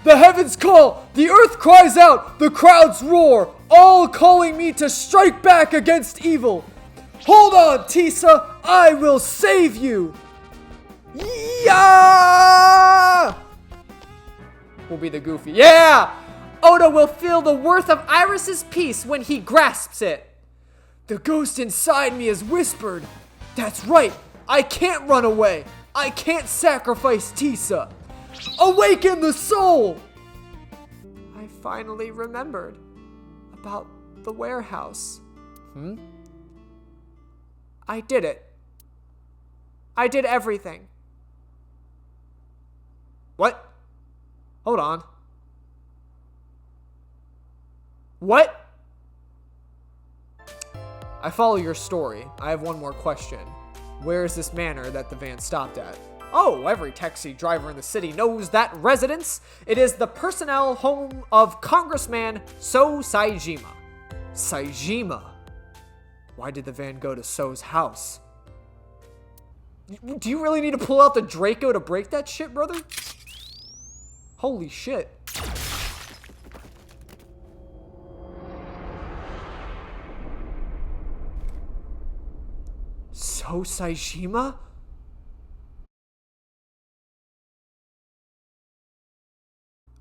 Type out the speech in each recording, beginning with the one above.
The heavens call, the earth cries out, the crowds roar, all calling me to strike back against evil. Hold on, Tisa, I will save you. Yeah! Will be the Goofy. Yeah! Oda will feel the worth of Iris's peace when he grasps it. The ghost inside me has whispered. That's right, I can't run away. I can't sacrifice Tisa. Awaken the soul! I finally remembered about the warehouse. I did it. I did everything. What? Hold on. What? I follow your story. I have one more question. Where is this manor that the van stopped at? Oh, every taxi driver in the city knows that residence. It is the personnel home of Congressman So Saejima. Saejima? Why did the van go to So's house? Do you really need to pull out the Draco to break that shit, brother? Holy shit. So Saejima?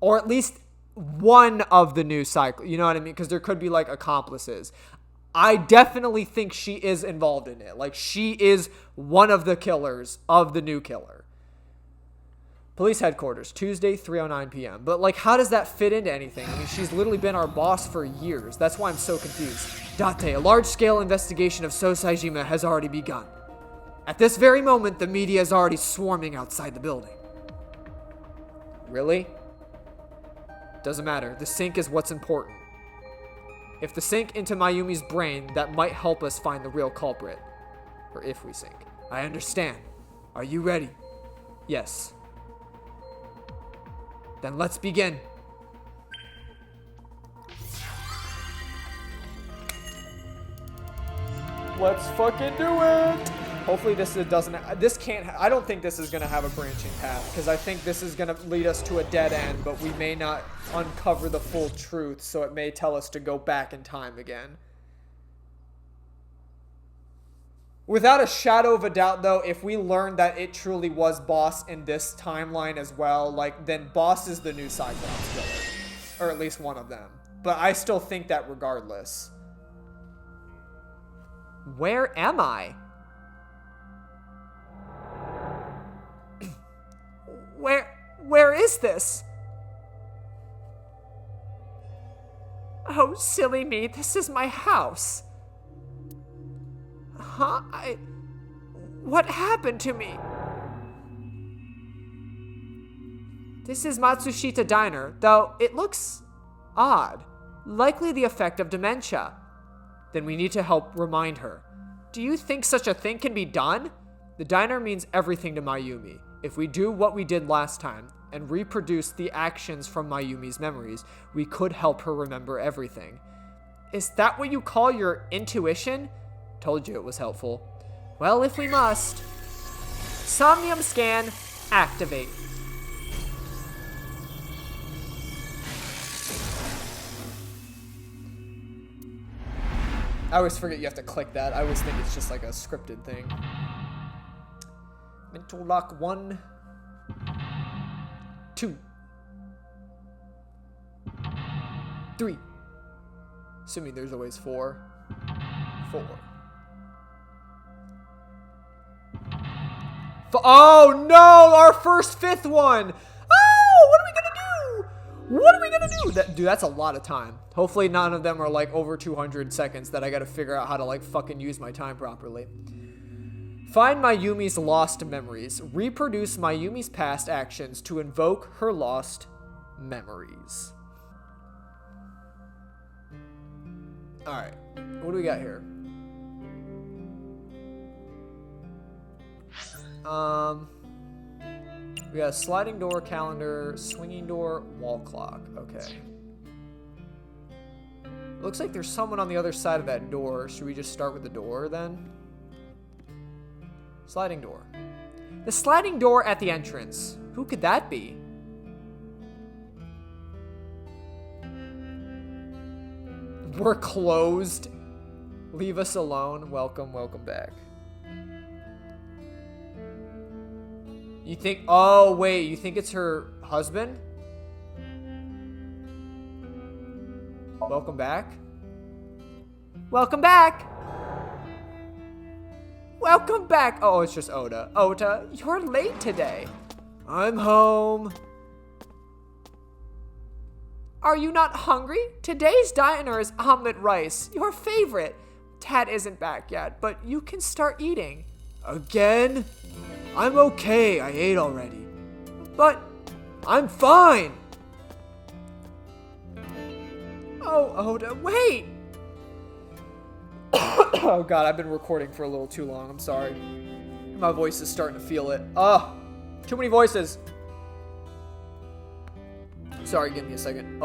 Or at least one of the new cycle. You know what I mean? Because there could be like accomplices. I definitely think she is involved in it. Like, she is one of the killers of the new killer. Police headquarters, Tuesday, 3:09 p.m. But, like, how does that fit into anything? I mean, she's literally been our boss for years. That's why I'm so confused. Date, a large-scale investigation of So Saejima has already begun. At this very moment, the media is already swarming outside the building. Really? Doesn't matter. The sync is what's important. If the sync into Mayumi's brain, that might help us find the real culprit. Or if we sync. I understand. Are you ready? Yes. Then let's begin. Let's fucking do it! Hopefully this can't, I don't think this is going to have a branching path, because I think this is going to lead us to a dead end, but we may not uncover the full truth, so it may tell us to go back in time again. Without a shadow of a doubt, though, if we learn that it truly was Boss in this timeline as well, like, then Boss is the new Cyclops killer. Or at least one of them. But I still think that regardless. Where am I? Where is this? Oh, silly me, this is my house. Huh? What happened to me? This is Matsushita Diner, though it looks odd. Likely the effect of dementia. Then we need to help remind her. Do you think such a thing can be done? The diner means everything to Mayumi. If we do what we did last time and reproduce the actions from Mayumi's memories, we could help her remember everything. Is that what you call your intuition? Told you it was helpful. Well, if we must. Somnium scan, activate. I always forget you have to click that. I always think it's just like a scripted thing. Mental lock 1, 2, 3. Assuming there's always 4. 4. Oh no! Our first 5th one! Oh! What are we gonna do? What are we gonna do? Dude, that's a lot of time. Hopefully none of them are like over 200 seconds that I gotta figure out how to like fucking use my time properly. Find Mayumi's lost memories. Reproduce Mayumi's past actions to invoke her lost memories. Alright. What do we got here? We got a sliding door, calendar, swinging door, wall clock. Okay. Looks like there's someone on the other side of that door. Should we just start with the door then? Sliding door. The sliding door at the entrance. Who could that be? We're closed. Leave us alone. Welcome back. You think, oh wait, you think it's her husband? Welcome back. Welcome back. Welcome back. Oh, it's just Oda. Ota, you're late today. I'm home. Are you not hungry? Today's diner is omelet rice, your favorite. Tat isn't back yet, but you can start eating. Again? I'm okay, I ate already. But I'm fine. Oh, Oda, wait. Oh god, I've been recording for a little too long, I'm sorry. My voice is starting to feel it. Too many voices. Sorry, give me a second.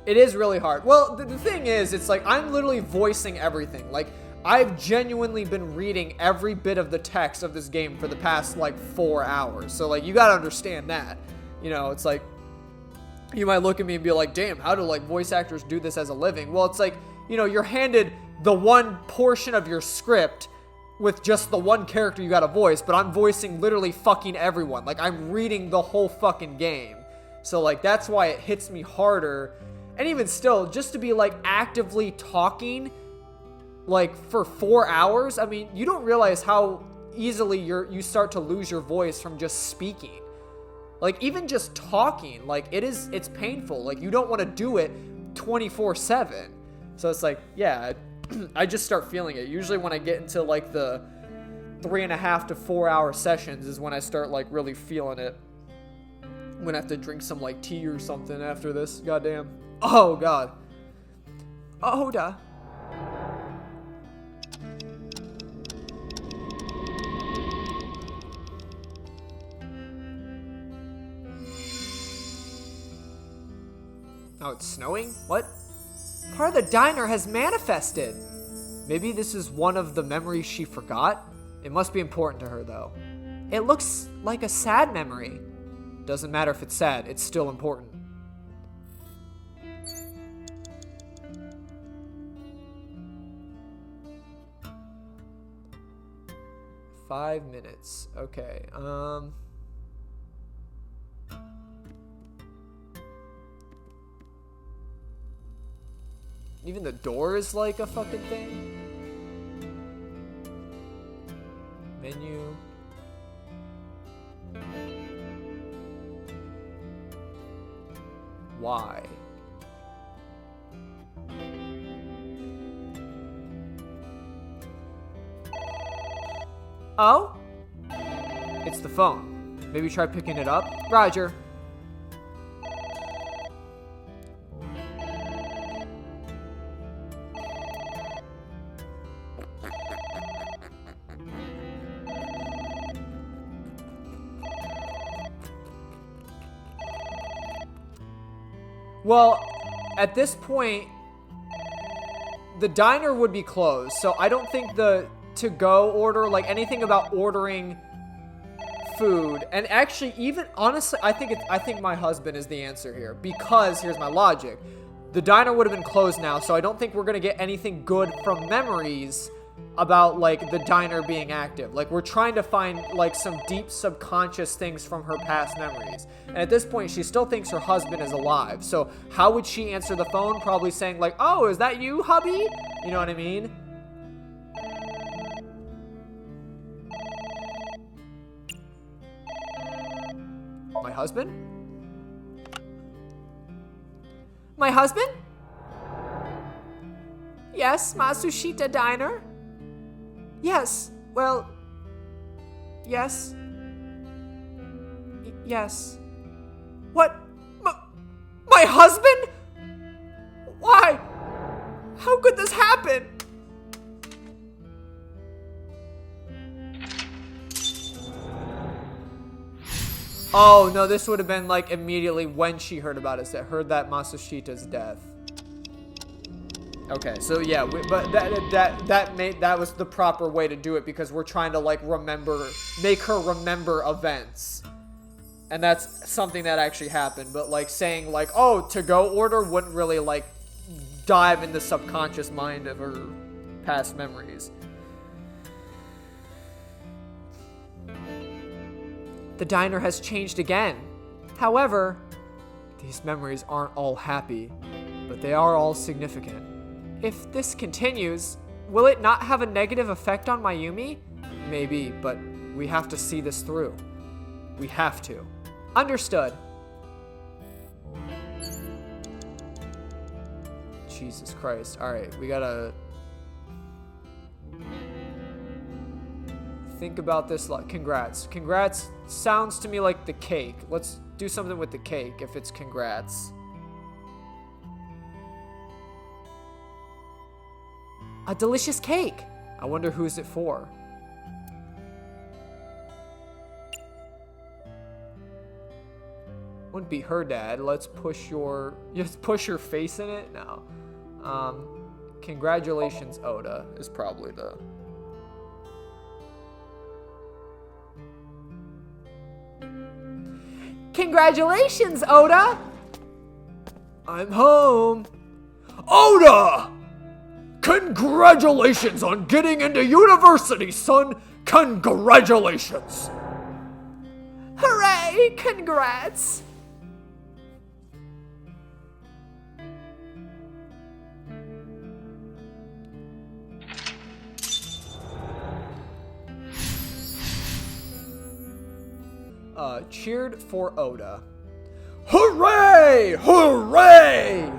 It is really hard. Well, the thing is, it's like, I'm literally voicing everything. Like, I've genuinely been reading every bit of the text of this game for the past, like, 4 hours. So, like, you gotta understand that. You know, it's like, you might look at me and be like, damn, how do, like, voice actors do this as a living? Well, it's like, you know, you're handed the one portion of your script with just the one character you gotta voice, but I'm voicing literally fucking everyone. Like, I'm reading the whole fucking game. So, like, that's why it hits me harder. And even still, just to be, like, actively talking, like, for 4 hours, I mean, you don't realize how easily you start to lose your voice from just speaking. Like, even just talking, like, it's painful. Like, you don't want to do it 24/7. So it's like, yeah, I just start feeling it. Usually when I get into, like, the 3.5 to 4 hour sessions is when I start, like, really feeling it. I'm gonna have to drink some, like, tea or something after this. Goddamn. Oh, God. Oda. Oh, it's snowing? What? Part of the diner has manifested. Maybe this is one of the memories she forgot? It must be important to her, though. It looks like a sad memory. Doesn't matter if it's sad, it's still important. Five minutes. Okay, even the door is like a fucking thing. Menu. Why? Oh? It's the phone. Maybe try picking it up? Roger. Well, at this point, the diner would be closed, so I don't think the to-go order, like anything about ordering food, and actually, even honestly, I think my husband is the answer here, because here's my logic: the diner would have been closed now, so I don't think we're gonna get anything good from memories about, like, the diner being active. Like, we're trying to find, like, some deep subconscious things from her past memories. And at this point, she still thinks her husband is alive. So how would she answer the phone? Probably saying, like, oh, is that you, hubby? You know what I mean? My husband? My husband? Yes, Matsushita Diner? Yes, well, yes. Yes. What? My husband? Why? How could this happen? Oh, no, this would have been, like, immediately when she heard about it, heard that Matsushita's death. Okay, so yeah, but that was the proper way to do it, because we're trying to, like, make her remember events. And that's something that actually happened. But, like, saying, like, oh, to-go order wouldn't really, like, dive in the subconscious mind of her past memories. The diner has changed again. However, these memories aren't all happy, but they are all significant. If this continues, will it not have a negative effect on Mayumi? Maybe, but we have to see this through. We have to. Understood. Jesus Christ. Alright, we gotta think about this. Congrats. Congrats sounds to me like the cake. Let's do something with the cake if it's congrats. A delicious cake. I wonder who's it for. Wouldn't be her dad. Let's push your face in it. No. Congratulations, Oda is probably the. Congratulations, Oda! I'm home. Oda! Congratulations on getting into university, son! Congratulations! Hooray! Congrats! Cheered for Oda. Hooray! Hooray!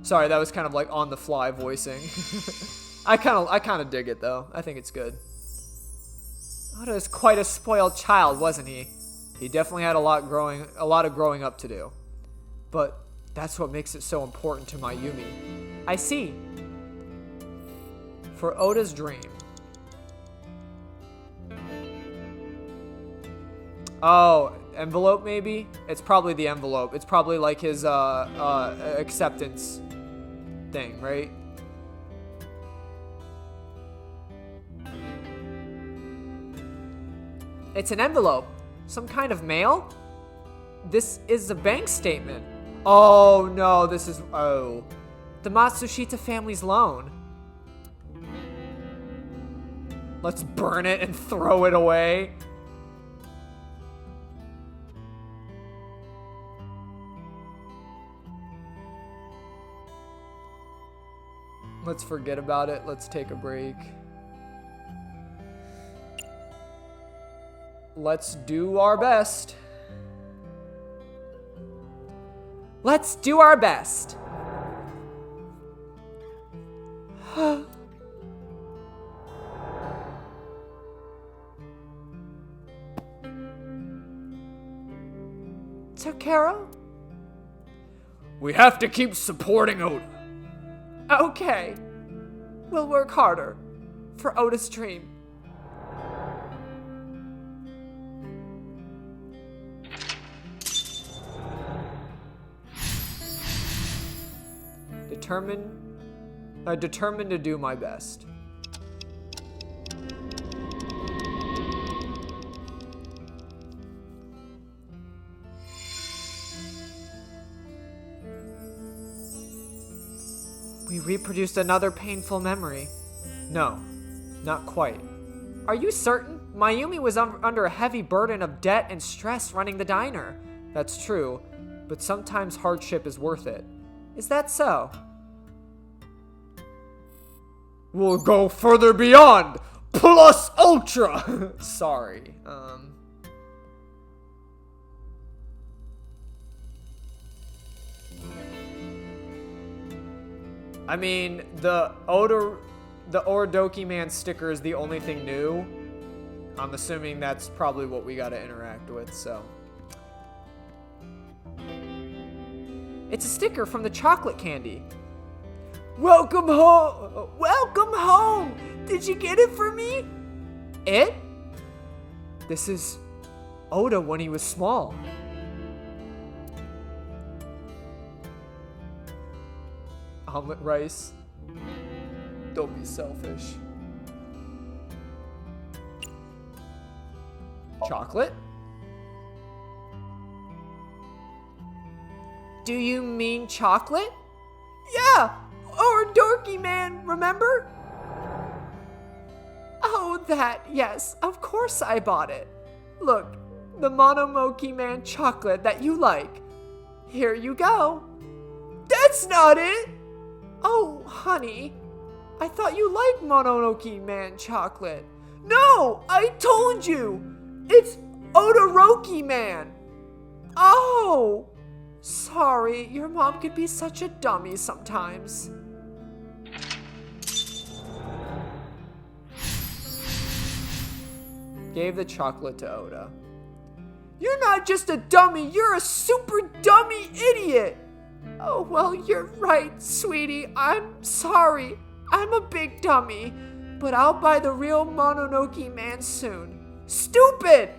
Sorry, that was kind of like on the fly voicing. I kind of dig it though. I think it's good. Oda is quite a spoiled child, wasn't he? He definitely had a lot of growing up to do. But that's what makes it so important to Mayumi. I see. For Oda's dream. Oh, envelope maybe? It's probably the envelope. It's probably like his acceptance thing, right? It's an envelope. Some kind of mail? This is a bank statement. Oh no, this is... Oh. The Matsushita family's loan. Let's burn it and throw it away. Let's forget about it. Let's take a break. Let's do our best. Let's do our best. Takero? We have to keep supporting Oda. Okay. We'll work harder for Oda's dream. Determined to do my best. We reproduced another painful memory. No, not quite. Are you certain? Mayumi was under a heavy burden of debt and stress running the diner. That's true, but sometimes hardship is worth it. Is that so? We'll go further beyond! Plus Ultra! Sorry, I mean, the Orodoki Man sticker is the only thing new. I'm assuming that's probably what we gotta interact with, so. It's a sticker from the chocolate candy. Welcome home! Welcome home! Did you get it for me? It? This is Oda when he was small. Omelet rice. Don't be selfish. Chocolate? Do you mean chocolate? Yeah, or Dorky Man, remember? Oh, that, yes, of course I bought it. Look, the Monomoki Man chocolate that you like. Here you go. That's not it! Oh, honey, I thought you liked Mononoke Man chocolate. No, I told you! It's Odoroki Man! Oh! Sorry, your mom could be such a dummy sometimes. Gave the chocolate to Oda. You're not just a dummy, you're a super dummy idiot! Oh, well, you're right, sweetie. I'm sorry. I'm a big dummy. But I'll buy the real Mononoke Man soon. Stupid!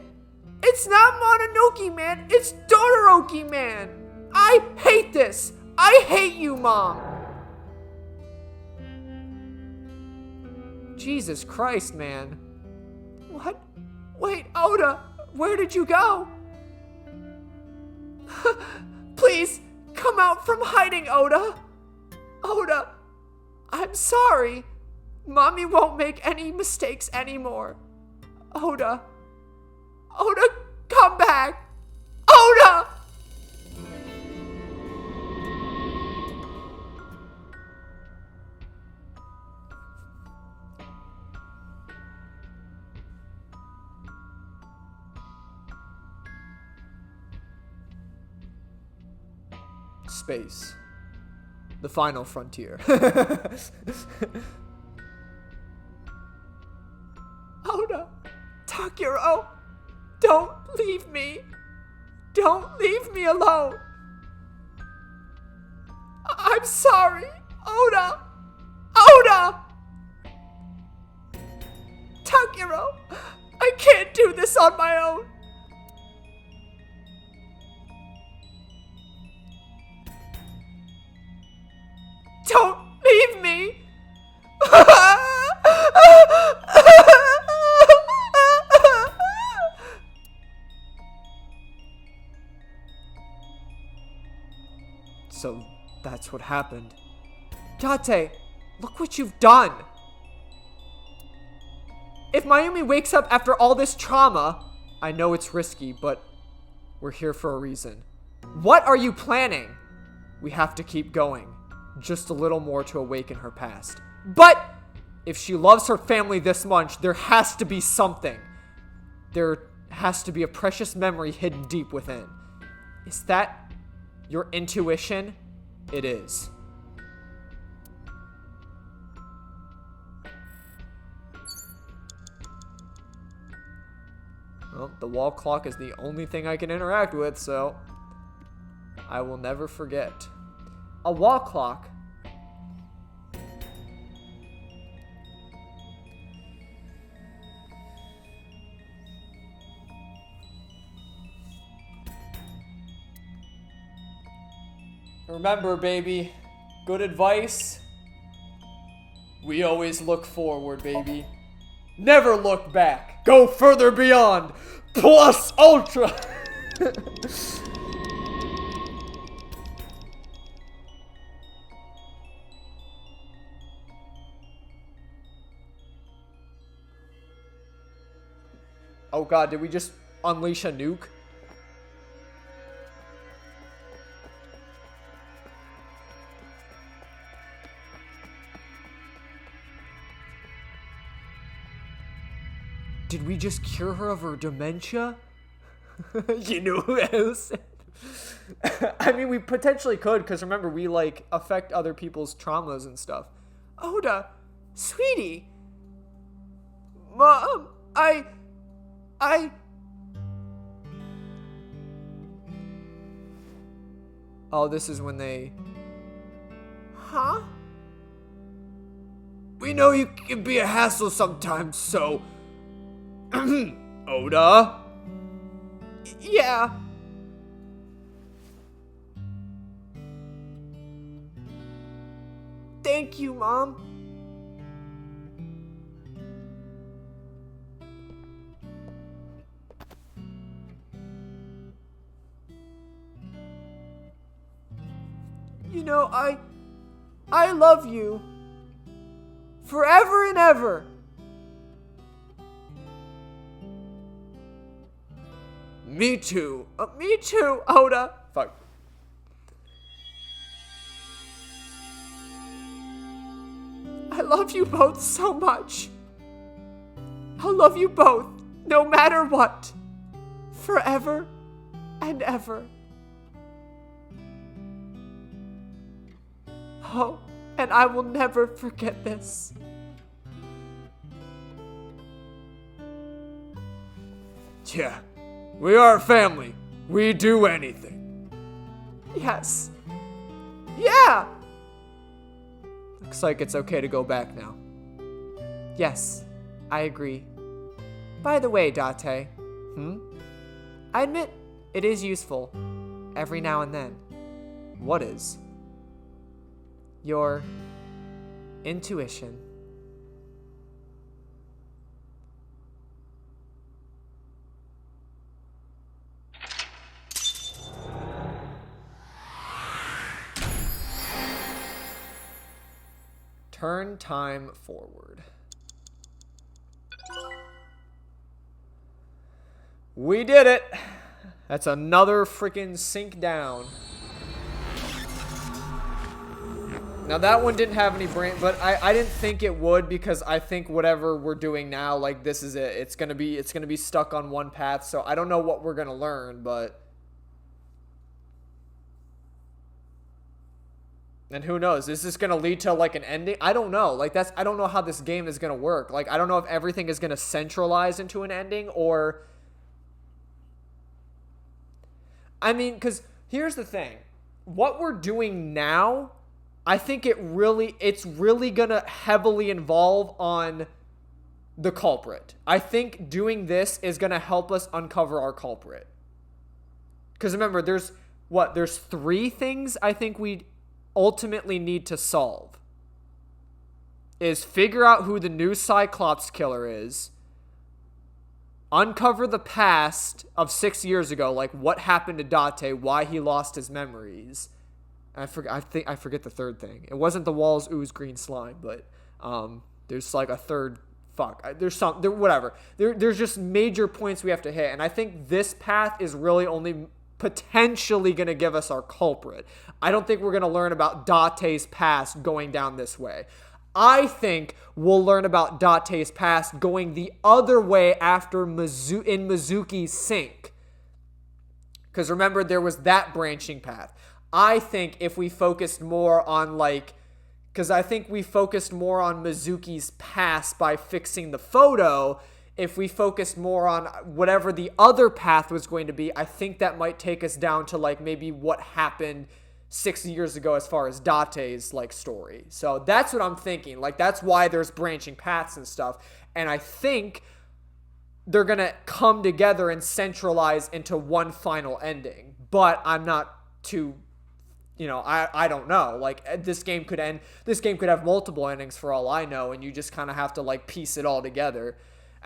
It's not Mononoke Man, it's Todoroki Man! I hate this! I hate you, Mom! Jesus Christ, man. What? Wait, Oda, where did you go? Please, come out from hiding, Oda! Oda, I'm sorry. Mommy won't make any mistakes anymore. Oda, come back! Oda! Space. The final frontier. Oda, Takiro, don't leave me. Don't leave me alone. I'm sorry, Oda. Oda! Takiro, I can't do this on my own. Don't leave me! So that's what happened. Date, look what you've done! If Mayumi wakes up after all this trauma, I know it's risky, but we're here for a reason. What are you planning? We have to keep going. Just a little more to awaken her past. But if she loves her family this much, there has to be something. There has to be a precious memory hidden deep within. Is that your intuition? It is. Well, the wall clock is the only thing I can interact with, so I will never forget. A wall clock. Remember, baby, good advice. We always look forward, baby. Never look back. Go further beyond. Plus ultra. Oh god, did we just unleash a nuke? Did we just cure her of her dementia? You know who else? I mean, we potentially could, because remember, we, like, affect other people's traumas and stuff. Oda, sweetie. Mom, I... Oh, this is when they... Huh? We know you can be a hassle sometimes, so... Oda? Yeah. Thank you, Mom. You know, I love you. Forever and ever. Me too. Me too, Oda. Fuck. I love you both so much. I'll love you both, no matter what. Forever and ever. Oh, and I will never forget this. Yeah, we are a family. We do anything. Yes. Yeah! Looks like it's okay to go back now. Yes, I agree. By the way, Date. I admit, it is useful. Every now and then. What is? Your intuition. Turn time forward. We did it! That's another freaking sink down. Now that one didn't have any brain, but I didn't think it would, because I think whatever we're doing now, like, this is it. It's gonna be stuck on one path, so I don't know what we're gonna learn, but... And who knows? Is this gonna lead to, like, an ending? I don't know. Like, I don't know how this game is gonna work. Like, I don't know if everything is gonna centralize into an ending, or... I mean, because here's the thing. What we're doing now, I think it's really gonna heavily involve on the culprit. I think doing this is gonna help us uncover our culprit. Because remember, there's 3 things I think we ultimately need to solve. Is figure out who the new Cyclops killer is. Uncover the past of 6 years ago, like what happened to Date, why he lost his memories. I forget the third thing. It wasn't the walls ooze green slime, but there's like a third. Whatever. There's just major points we have to hit, and I think this path is really only potentially going to give us our culprit. I don't think we're going to learn about Date's past going down this way. I think we'll learn about Date's past going the other way after in Mizuki's sink. Because remember, there was that branching path. I think if we focused more on, because I think we focused more on Mizuki's past by fixing the photo. If we focused more on whatever the other path was going to be, I think that might take us down to, maybe what happened 6 years ago as far as Date's story. So that's what I'm thinking. That's why there's branching paths and stuff. And I think they're going to come together and centralize into one final ending. But I'm not too, I don't know. This game could end. This game could have multiple endings for all I know, and you just kind of have to piece it all together.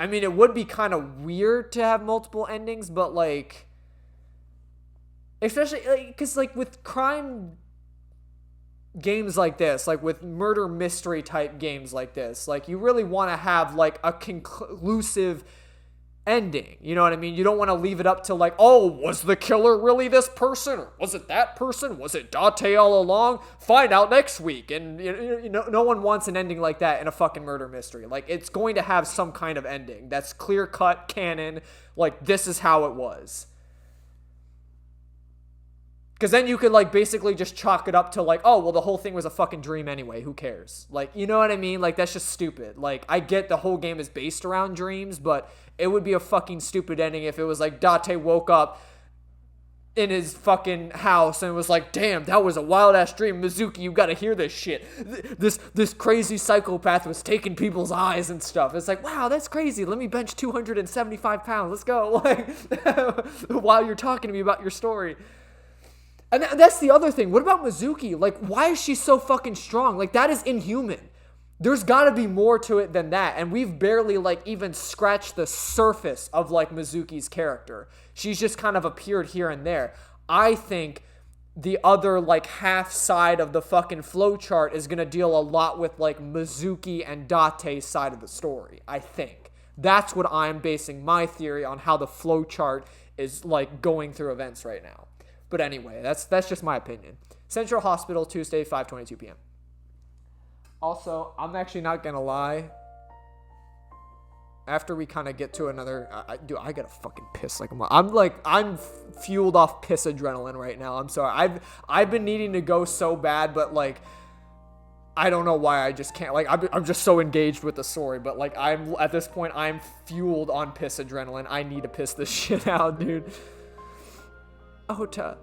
I mean, it would be kind of weird to have multiple endings, but especially, because, with crime games like this, with murder mystery type games like this, you really want to have, a conclusive ending. You know what I mean? You don't want to leave it up to, oh, was the killer really this person? Or was it that person? Was it Date all along? Find out next week. And, no one wants an ending like that in a fucking murder mystery. It's going to have some kind of ending that's clear-cut, canon. This is how it was. Because then you could, basically just chalk it up to, oh, well, the whole thing was a fucking dream anyway. Who cares? You know what I mean? That's just stupid. I get the whole game is based around dreams, but it would be a fucking stupid ending if it was, Date woke up in his fucking house and was damn, that was a wild-ass dream. Mizuki, you gotta hear this shit. This crazy psychopath was taking people's eyes and stuff. It's wow, that's crazy. Let me bench 275 pounds. Let's go. While you're talking to me about your story. And that's the other thing. What about Mizuki? Why is she so fucking strong? That is inhuman. There's got to be more to it than that. And we've barely, even scratched the surface of, Mizuki's character. She's just kind of appeared here and there. I think the other, like, half side of the fucking flowchart is gonna deal a lot with, like, Mizuki and Date's side of the story, I think. That's what I'm basing my theory on how the flowchart is, like, going through events right now. But anyway, that's just my opinion. Central Hospital, Tuesday, 5:22 p.m. Also, I'm actually not gonna lie. After we kind of get to another, I gotta fucking piss like I'm fueled off piss adrenaline right now. I'm sorry. I've been needing to go so bad, but like, I don't know why I just can't. Like, I'm just so engaged with the story, but like, at this point, I'm fueled on piss adrenaline. I need to piss this shit out, dude. Ota,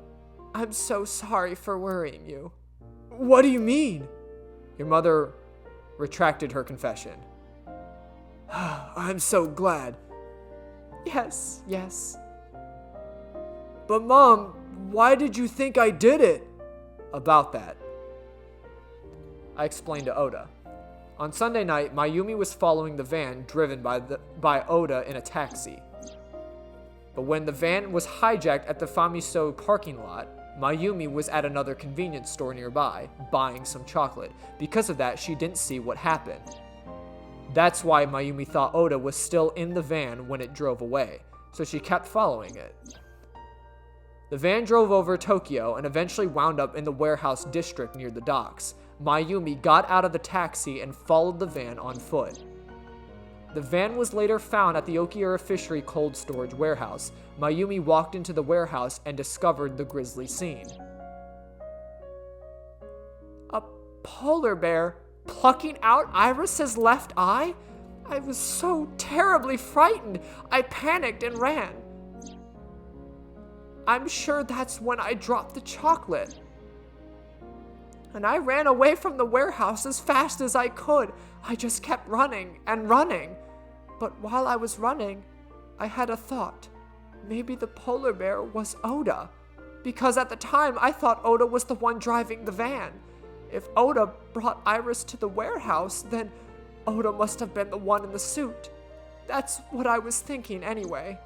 I'm so sorry for worrying you. What do you mean? Your mother retracted her confession. I'm so glad. Yes. But Mom, why did you think I did it? About that, I explained to Oda. On Sunday night, Mayumi was following the van driven by Oda in a taxi. But when the van was hijacked at the Famiso parking lot, Mayumi was at another convenience store nearby, buying some chocolate. Because of that, she didn't see what happened. That's why Mayumi thought Oda was still in the van when it drove away, so she kept following it. The van drove over Tokyo and eventually wound up in the warehouse district near the docks. Mayumi got out of the taxi and followed the van on foot. The van was later found at the Okiura Fishery cold storage warehouse. Mayumi walked into the warehouse and discovered the grisly scene. A polar bear plucking out Iris's left eye? I was so terribly frightened. I panicked and ran. I'm sure that's when I dropped the chocolate. And I ran away from the warehouse as fast as I could. I just kept running and running. But while I was running, I had a thought. Maybe the polar bear was Oda. Because at the time, I thought Oda was the one driving the van. If Oda brought Iris to the warehouse, then Oda must have been the one in the suit. That's what I was thinking anyway.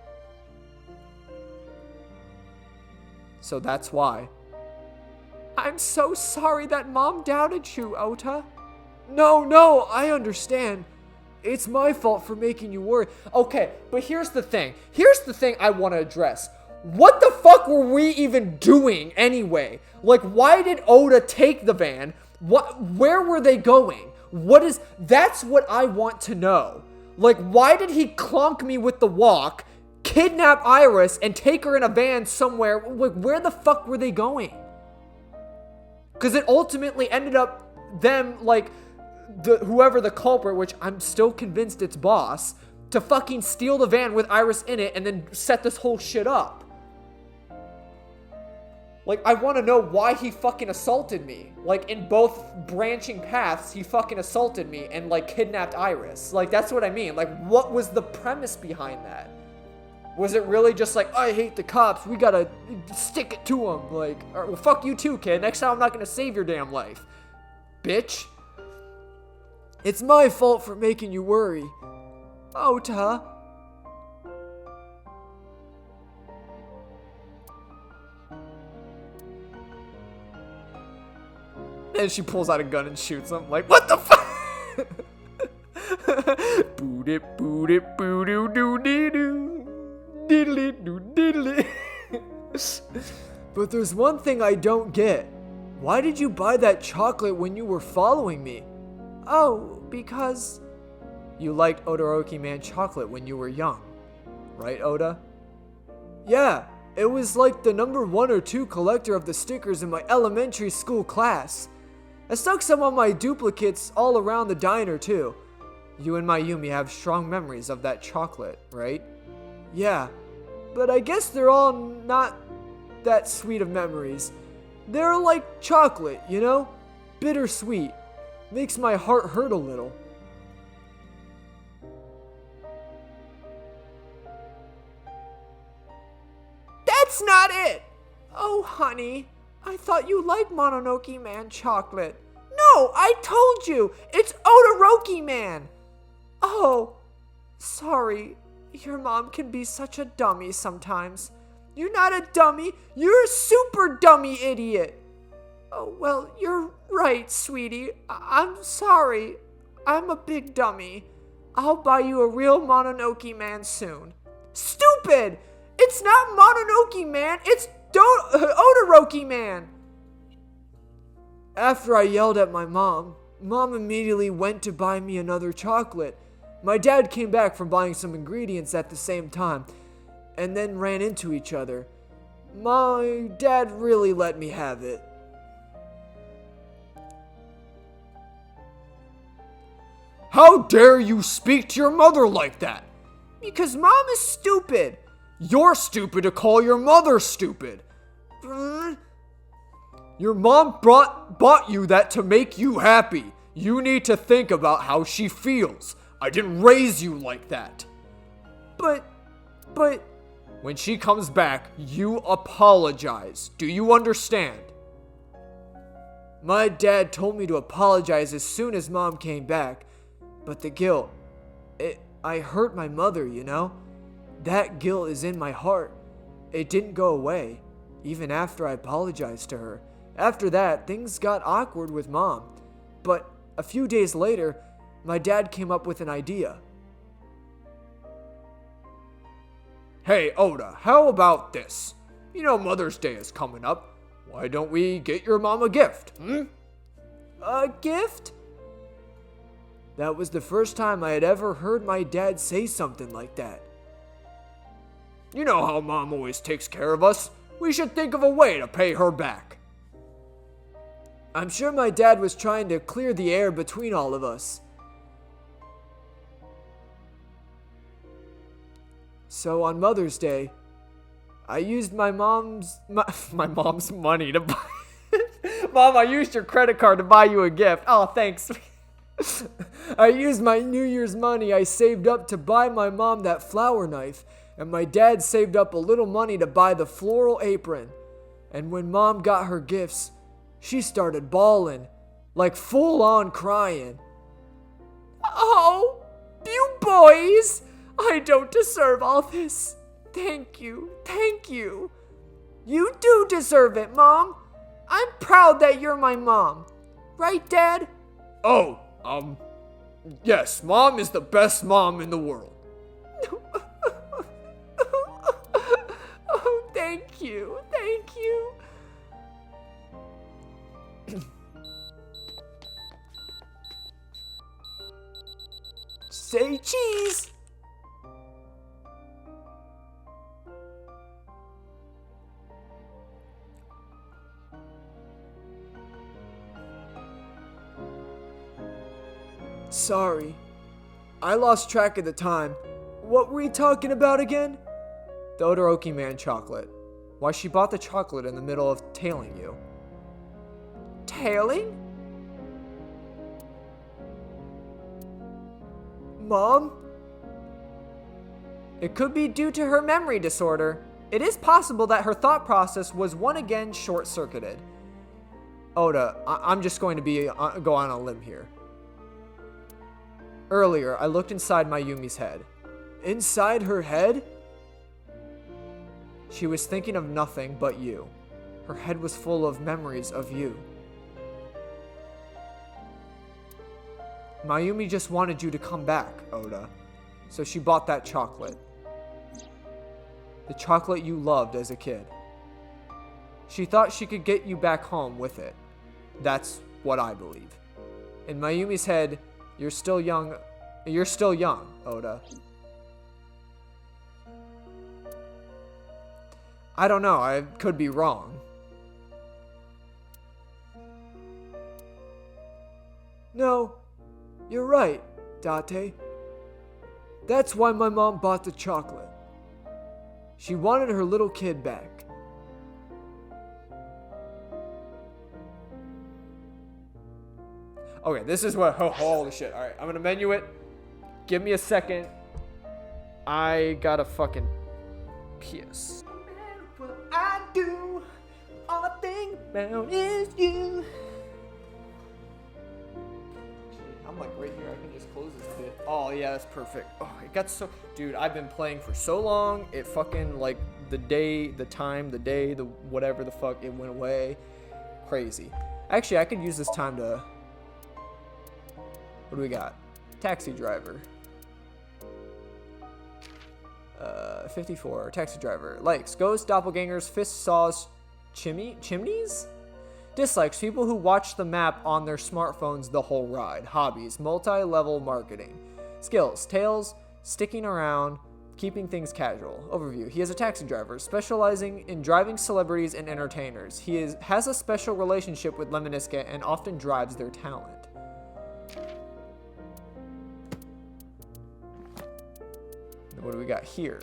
So that's why. I'm so sorry that Mom doubted you, Ota. No, I understand. It's my fault for making you worry. Okay, but here's the thing. Here's the thing I want to address. What the fuck were we even doing anyway? Like, why did Oda take the van? Where were they going? That's what I want to know. Like, why did he clunk me with the walk, kidnap Iris, and take her in a van somewhere? Like, where the fuck were they going? Because it ultimately ended up them, like, whoever the culprit, which I'm still convinced it's Boss, to fucking steal the van with Iris in it and then set this whole shit up. Like, I want to know why he fucking assaulted me. Like, in both branching paths, he fucking assaulted me and, like, kidnapped Iris. Like, that's what I mean. Like, what was the premise behind that? Was it really just like, I hate the cops, we gotta stick it to them? Like, well, fuck you too, kid. Next time I'm not gonna save your damn life. Bitch. It's my fault for making you worry. Ota. And she pulls out a gun and shoots him. Like, what the fuck? Boot it, boo doo doo dee doo. Diddly doo diddly. But there's one thing I don't get. Why did you buy that chocolate when you were following me? Oh, because you liked Odoroki Man chocolate when you were young. Right, Oda? Yeah, it was like the number 1 or 2 collector of the stickers in my elementary school class. I stuck some on my duplicates all around the diner too. You and Mayumi have strong memories of that chocolate, right? Yeah, but I guess they're all not that sweet of memories. They're like chocolate, you know? Bittersweet. Makes my heart hurt a little. That's not it! Oh, honey, I thought you liked Mononoke Man chocolate. No, I told you! It's Odoroki Man! Oh, sorry. Your mom can be such a dummy sometimes. You're not a dummy. You're a super dummy idiot. Oh, well, you're right, sweetie. I'm sorry. I'm a big dummy. I'll buy you a real Mononoke Man soon. Stupid! It's not Mononoke Man. It's Odoroki Man. After I yelled at my mom immediately went to buy me another chocolate. My dad came back from buying some ingredients at the same time, and then ran into each other. My dad really let me have it. How dare you speak to your mother like that? Because mom is stupid. You're stupid to call your mother stupid. Your mom bought you that to make you happy. You need to think about how she feels. I didn't raise you like that. But... When she comes back, you apologize. Do you understand? My dad told me to apologize as soon as mom came back. But the guilt, I hurt my mother, you know? That guilt is in my heart. It didn't go away, even after I apologized to her. After that, things got awkward with mom. But a few days later, my dad came up with an idea. Hey, Oda, how about this? You know Mother's Day is coming up. Why don't we get your mom a gift, A gift? That was the first time I had ever heard my dad say something like that. You know how mom always takes care of us. We should think of a way to pay her back. I'm sure my dad was trying to clear the air between all of us. So on Mother's Day, I used my mom's money to buy... Mom, I used your credit card to buy you a gift. Oh, thanks. I used my New Year's money I saved up to buy my mom that flower knife, and my dad saved up a little money to buy the floral apron. And when mom got her gifts, she started bawling, like full on crying. Oh, you boys! I don't deserve all this. Thank you. You do deserve it, Mom. I'm proud that you're my mom. Right, Dad? Oh, yes, Mom is the best mom in the world. Oh, thank you. Say cheese. Sorry. I lost track of the time. What were we talking about again? The Odoroki Man chocolate. Why she bought the chocolate in the middle of tailing you. Tailing? Mom? It could be due to her memory disorder. It is possible that her thought process was once again short-circuited. Oda, I'm just going to go on a limb here. Earlier, I looked inside Mayumi's head. Inside her head? She was thinking of nothing but you. Her head was full of memories of you. Mayumi just wanted you to come back, Oda. So she bought that chocolate. The chocolate you loved as a kid. She thought she could get you back home with it. That's what I believe. In Mayumi's head, you're still young, Oda. I don't know, I could be wrong. No, you're right, Date. That's why my mom bought the chocolate. She wanted her little kid back. Okay, this is what, holy shit. Alright, I'm gonna menu it. Give me a second. I gotta fucking piss. What I do, all I think about is you. I'm like right here, I can just close this bit. Oh yeah, that's perfect. Oh, it got so, dude, I've been playing for so long, it fucking like the time, the day, the whatever the fuck, it went away. Crazy. Actually, I could use this time to... What do we got? Taxi driver. 54. Taxi driver. Likes. Ghosts, doppelgangers, fist saws, chimneys? Dislikes. People who watch the map on their smartphones the whole ride. Hobbies. Multi-level marketing. Skills. Tails. Sticking around. Keeping things casual. Overview. He is a taxi driver, specializing in driving celebrities and entertainers. He has a special relationship with Lemoniska and often drives their talent. What do we got here?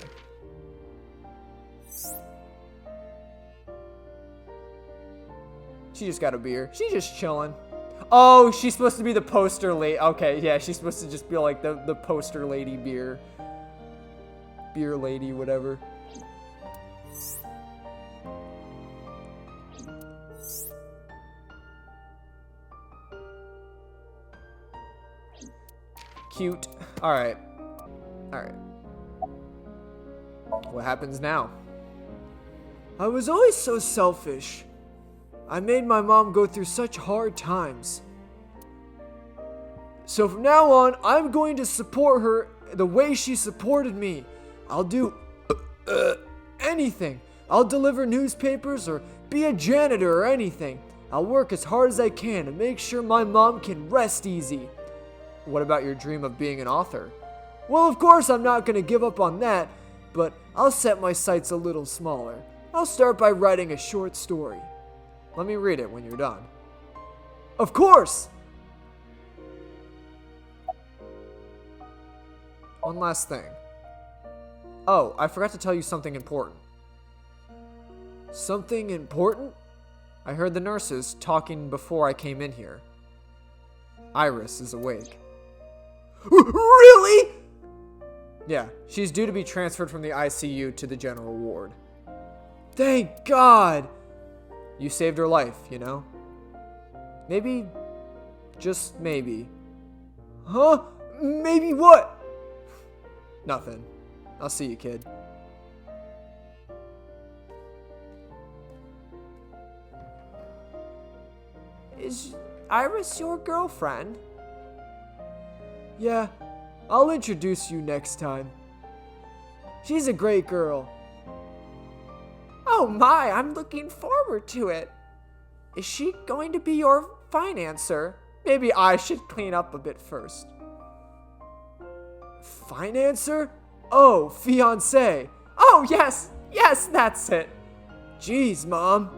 She just got a beer. She's just chilling. Oh, she's supposed to be the poster lady. Okay, yeah, she's supposed to just be like the poster lady beer. Beer lady, whatever. Cute. Alright. Alright. What happens now? I was always so selfish. I made my mom go through such hard times. So from now on, I'm going to support her the way she supported me. I'll do anything. I'll deliver newspapers or be a janitor or anything. I'll work as hard as I can to make sure my mom can rest easy. What about your dream of being an author? Well, of course I'm not going to give up on that, but I'll set my sights a little smaller. I'll start by writing a short story. Let me read it when you're done. Of course! One last thing. Oh, I forgot to tell you something important. Something important? I heard the nurses talking before I came in here. Iris is awake. Really? Yeah, she's due to be transferred from the ICU to the general ward. Thank God! You saved her life, you know? Maybe, just maybe. Huh? Maybe what? Nothing. I'll see you, kid. Is Iris your girlfriend? Yeah, I'll introduce you next time. She's a great girl. Oh my, I'm looking forward to it. Is she going to be your financer? Maybe I should clean up a bit first. Financer? Oh, fiancé. Oh, yes, yes, that's it. Jeez, Mom.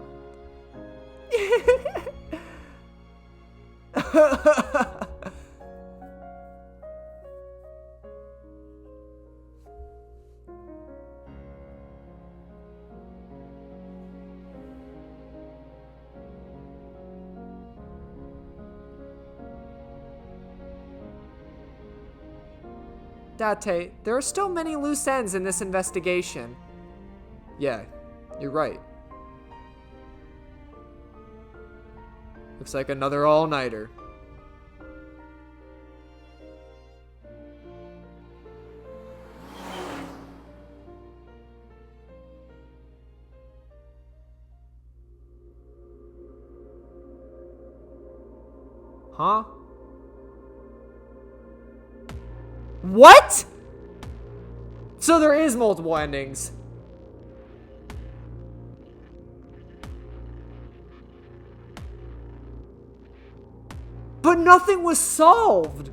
Date, there are still many loose ends in this investigation. Yeah, you're right. Looks like another all-nighter. Huh? What? So there is multiple endings. But nothing was solved.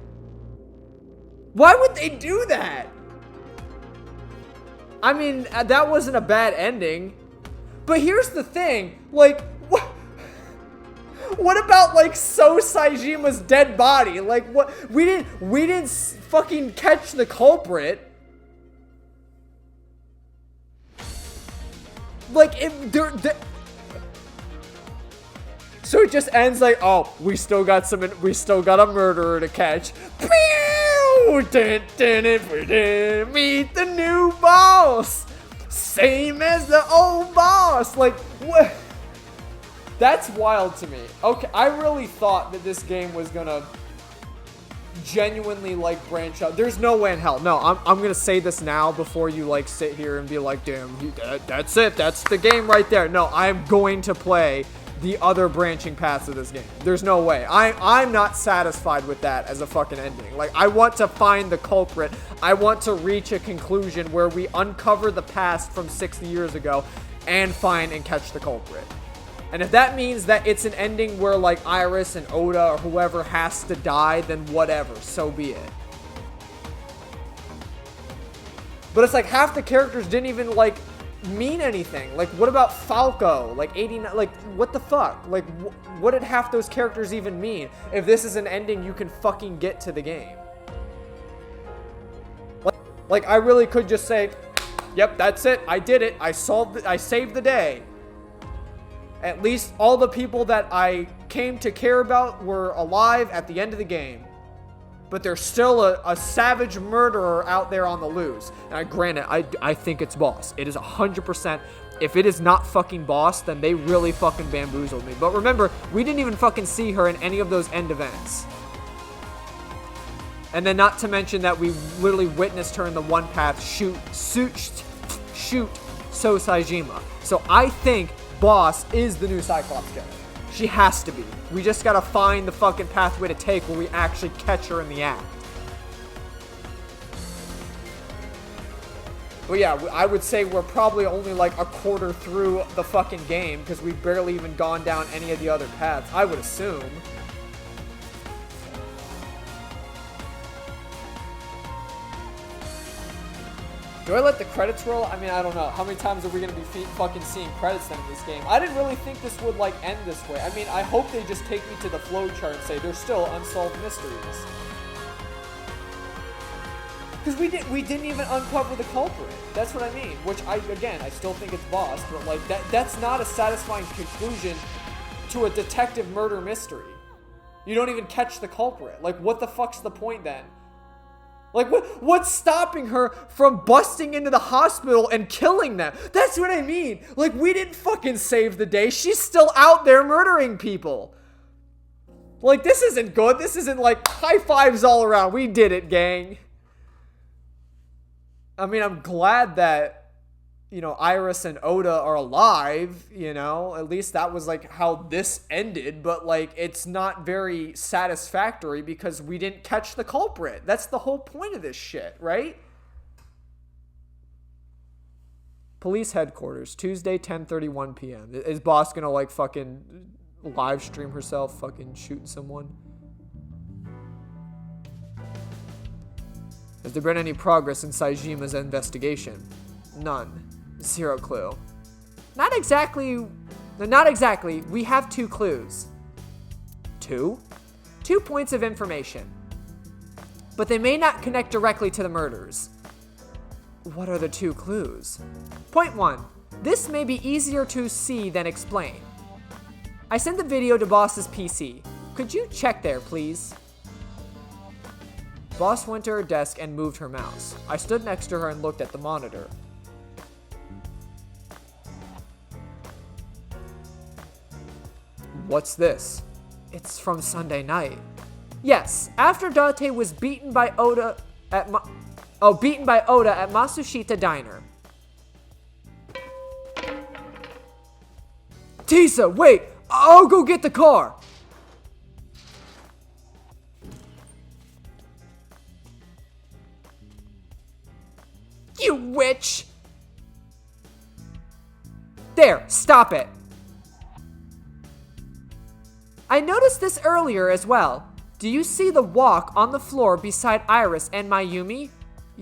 Why would they do that? I mean, that wasn't a bad ending. But here's the thing, like, what about, like, So Saijima's dead body? Like, what? We didn't fucking catch the culprit. Like, so it just ends like, oh, we still got a murderer to catch. We didn't meet the new boss. Same as the old boss. Like, what? That's wild to me. Okay, I really thought that this game was gonna genuinely, like, branch out. There's no way in hell. No, I'm gonna say this now before you, like, sit here and be like, damn, that's it. That's the game right there. No, I'm going to play the other branching paths of this game. There's no way. I'm not satisfied with that as a fucking ending. Like, I want to find the culprit. I want to reach a conclusion where we uncover the past from 60 years ago and find and catch the culprit. And if that means that it's an ending where, like, Iris and Oda or whoever has to die, then whatever, so be it. But it's like half the characters didn't even, like, mean anything. Like, what about Falco? Like, 89, like, what the fuck? Like, what did half those characters even mean if this is an ending you can fucking get to the game? Like, I really could just say, yep, that's it, I did it, I saved the day. At least all the people that I came to care about were alive at the end of the game. But there's still a savage murderer out there on the loose. And granted, I think it's Boss. It is 100%. If it is not fucking Boss, then they really fucking bamboozled me. But remember, we didn't even fucking see her in any of those end events. And then not to mention that we literally witnessed her in the one path shoot So Saejima. So I think Boss is the new Cyclops killer. She has to be. We just gotta find the fucking pathway to take where we actually catch her in the act. But yeah, I would say we're probably only like a quarter through the fucking game because we've barely even gone down any of the other paths, I would assume. Do I let the credits roll? I mean, I don't know. How many times are we going to be fucking seeing credits then in this game? I didn't really think this would, like, end this way. I mean, I hope they just take me to the flowchart and say there's still unsolved mysteries. Because we didn't even uncover the culprit. That's what I mean. Which, I still think it's Boss. But, like, that's not a satisfying conclusion to a detective murder mystery. You don't even catch the culprit. Like, what the fuck's the point then? Like, what's stopping her from busting into the hospital and killing them? That's what I mean. Like, we didn't fucking save the day. She's still out there murdering people. Like, this isn't good. This isn't, like, high fives all around. We did it, gang. I mean, I'm glad that, you know, Iris and Oda are alive, you know, at least that was like how this ended, but like it's not very satisfactory because we didn't catch the culprit. That's the whole point of this shit, right? Police headquarters, Tuesday, 10:31 p.m. Is Boss gonna like fucking live stream herself fucking shooting someone? Has there been any progress in Saejima's investigation? None. Zero clue. Not exactly. We have 2 clues. 2? 2 points of information. But they may not connect directly to the murders. What are the 2 clues? Point 1. This may be easier to see than explain. I sent the video to Boss's PC. Could you check there, please? Boss went to her desk and moved her mouse. I stood next to her and looked at the monitor. What's this? It's from Sunday night. Yes, after Date was beaten by Oda at Matsushita Diner. Tisa, wait! I'll go get the car! You witch! There, stop it! I noticed this earlier as well. Do you see the walk on the floor beside Iris and Mayumi?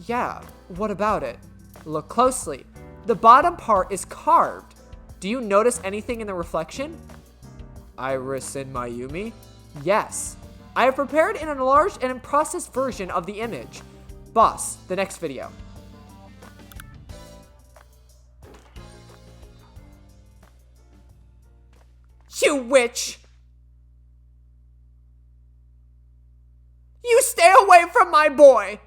Yeah, what about it? Look closely. The bottom part is carved. Do you notice anything in the reflection? Iris and Mayumi? Yes. I have prepared an enlarged and in-process version of the image. Boss, the next video. You witch! You stay away from my boy!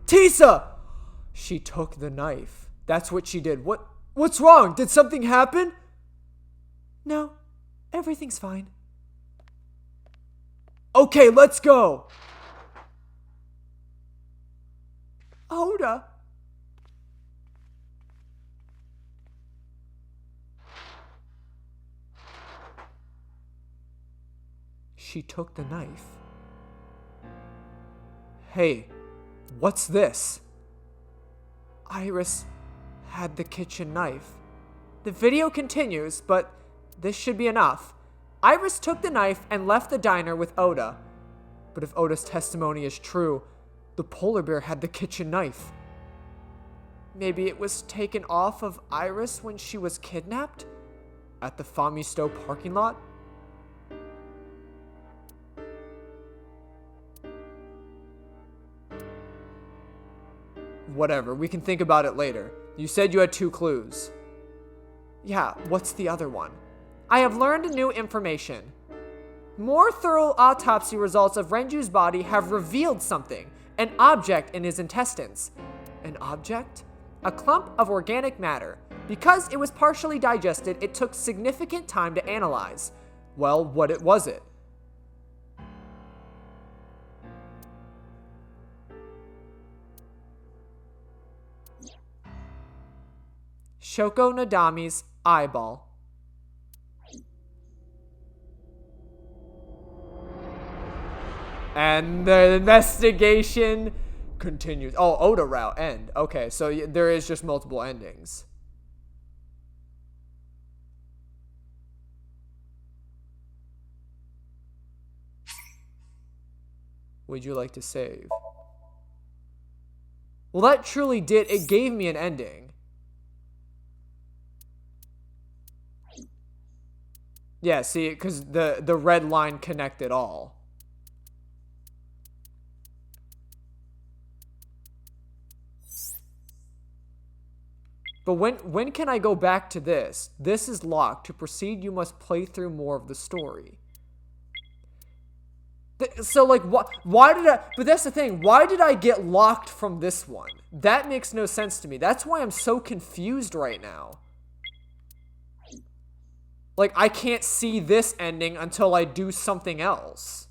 Tisa! She took the knife. That's what she did. What's wrong? Did something happen? No, everything's fine. Okay, let's go. Oda. She took the knife. Hey, what's this? Iris had the kitchen knife. The video continues, but this should be enough. Iris took the knife and left the diner with Oda. But if Oda's testimony is true, the polar bear had the kitchen knife. Maybe it was taken off of Iris when she was kidnapped? At the Famisto parking lot? Whatever, we can think about it later. You said you had 2 clues. Yeah, what's the other one? I have learned new information. More thorough autopsy results of Renju's body have revealed something. An object in his intestines. An object? A clump of organic matter. Because it was partially digested, it took significant time to analyze. Well, what was it? Shoko Nadami's eyeball. And the investigation continues. Oh, Oda route, end. Okay, so there is just multiple endings. Would you like to save? Well, that truly did. It gave me an ending. Yeah, see, because the red line connected all. But when can I go back to this? This is locked. To proceed, you must play through more of the story. So, like, why did I... But that's the thing. Why did I get locked from this one? That makes no sense to me. That's why I'm so confused right now. Like, I can't see this ending until I do something else.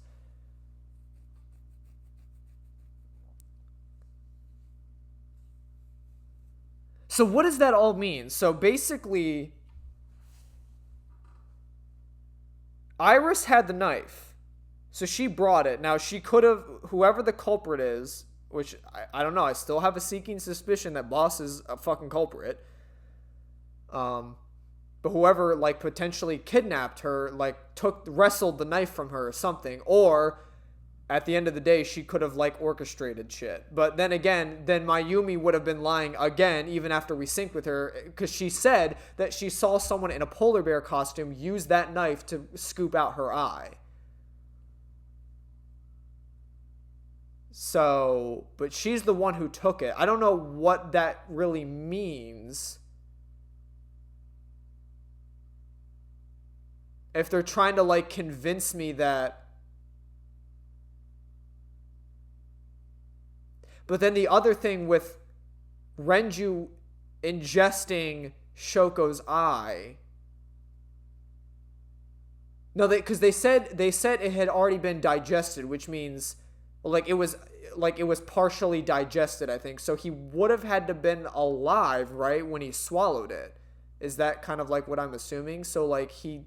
So what does that all mean? So basically, Iris had the knife. So she brought it. Now, she could have, whoever the culprit is, which I don't know, I still have a seeking suspicion that Boss is a fucking culprit. But whoever, like, potentially kidnapped her, like, wrestled the knife from her or something. Or, at the end of the day, she could have, like, orchestrated shit. But then again, then Mayumi would have been lying again, even after we synced with her, because she said that she saw someone in a polar bear costume use that knife to scoop out her eye. So, but she's the one who took it. I don't know what that really means. If they're trying to, like, convince me that... But then the other thing with Renju ingesting Shoko's eye... No, because they said it had already been digested, which means, like, it was partially digested, I think. So he would have had to been alive, right, when he swallowed it. Is that kind of, like, what I'm assuming? So, like, he...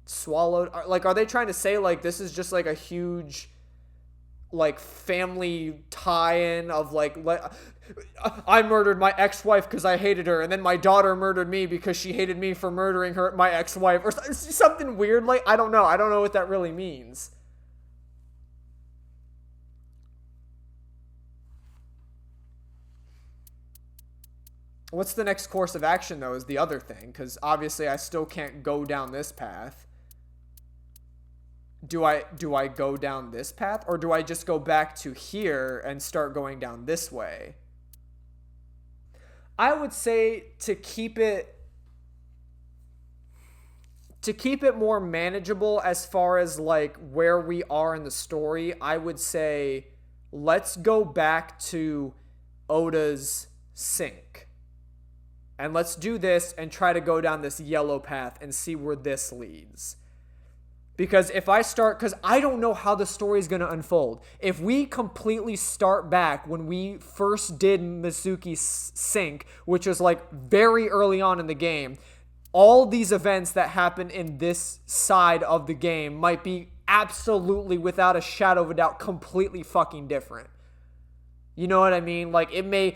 swallowed, like, are they trying to say, like, this is just, like, a huge, like, family tie-in of, like I murdered my ex-wife because I hated her, and then my daughter murdered me because she hated me for murdering my ex-wife, or something weird? Like, I don't know what that really means. What's the next course of action, though, is the other thing, because obviously I still can't go down this path. Do I go down this path, or do I just go back to here and start going down this way? I would say to keep it more manageable as far as, like, where we are in the story, I would say, let's go back to Oda's sink. And let's do this and try to go down this yellow path and see where this leads. Because if I start, because I don't know how the story is going to unfold. If we completely start back when we first did Mizuki's sink, which was like very early on in the game, all these events that happen in this side of the game might be absolutely, without a shadow of a doubt, completely fucking different. You know what I mean? Like, it may,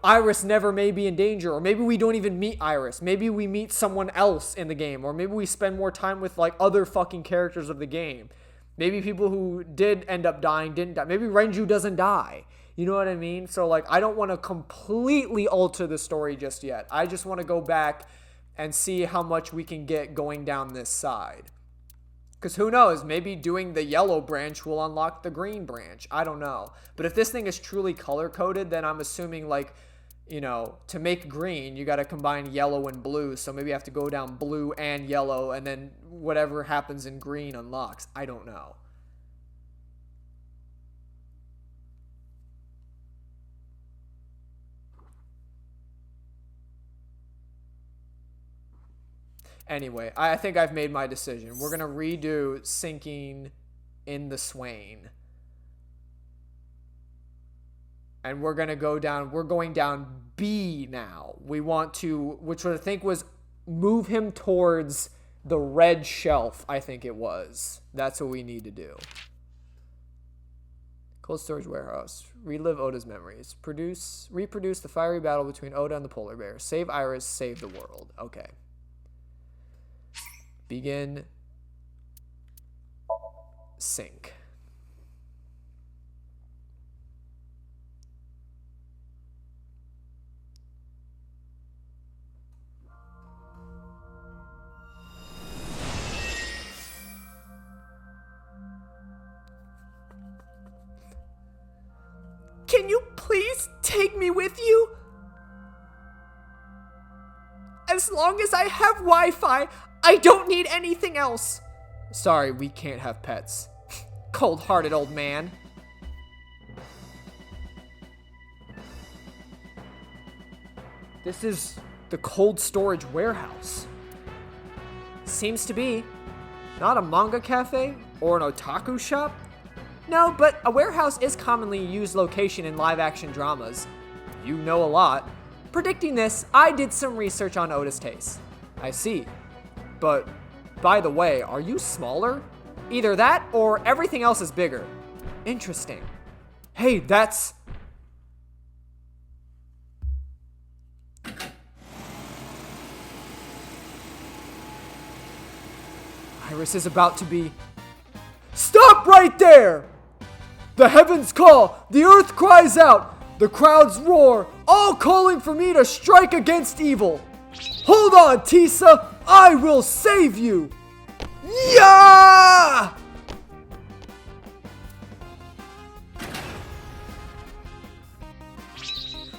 Iris never may be in danger, or maybe we don't even meet Iris. Maybe we meet someone else in the game, or maybe we spend more time with, like, other fucking characters of the game. Maybe people who did end up dying didn't die. Maybe Renju doesn't die. You know what I mean? So, like, I don't want to completely alter the story just yet. I just want to go back and see how much we can get going down this side. Because who knows, maybe doing the yellow branch will unlock the green branch. I don't know. But if this thing is truly color-coded, then I'm assuming, like, to make green, you got to combine yellow and blue. So maybe I have to go down blue and yellow, and then whatever happens in green unlocks. I don't know. Anyway, I think I've made my decision. We're going to redo sinking in the Swain. And we're going to go down, we're going down B now. We want to, which I think was move him towards the red shelf, I think it was. That's what we need to do. Cold storage warehouse. Relive Oda's memories. Reproduce the fiery battle between Oda and the polar bear. Save Iris, save the world. Okay. Begin sync. Can you please take me with you? As long as I have Wi-Fi, I don't need anything else. Sorry, we can't have pets. Cold-hearted old man. This is the cold storage warehouse. Seems to be. Not a manga cafe or an otaku shop? No, but a warehouse is commonly used location in live-action dramas. You know a lot. Predicting this, I did some research on Oda's taste. I see. But, by the way, are you smaller? Either that, or everything else is bigger. Interesting. Hey, that's... Iris is about to be... Stop right there! The heavens call, the earth cries out, the crowds roar, all calling for me to strike against evil. Hold on, Tisa! I will save you! Yeah!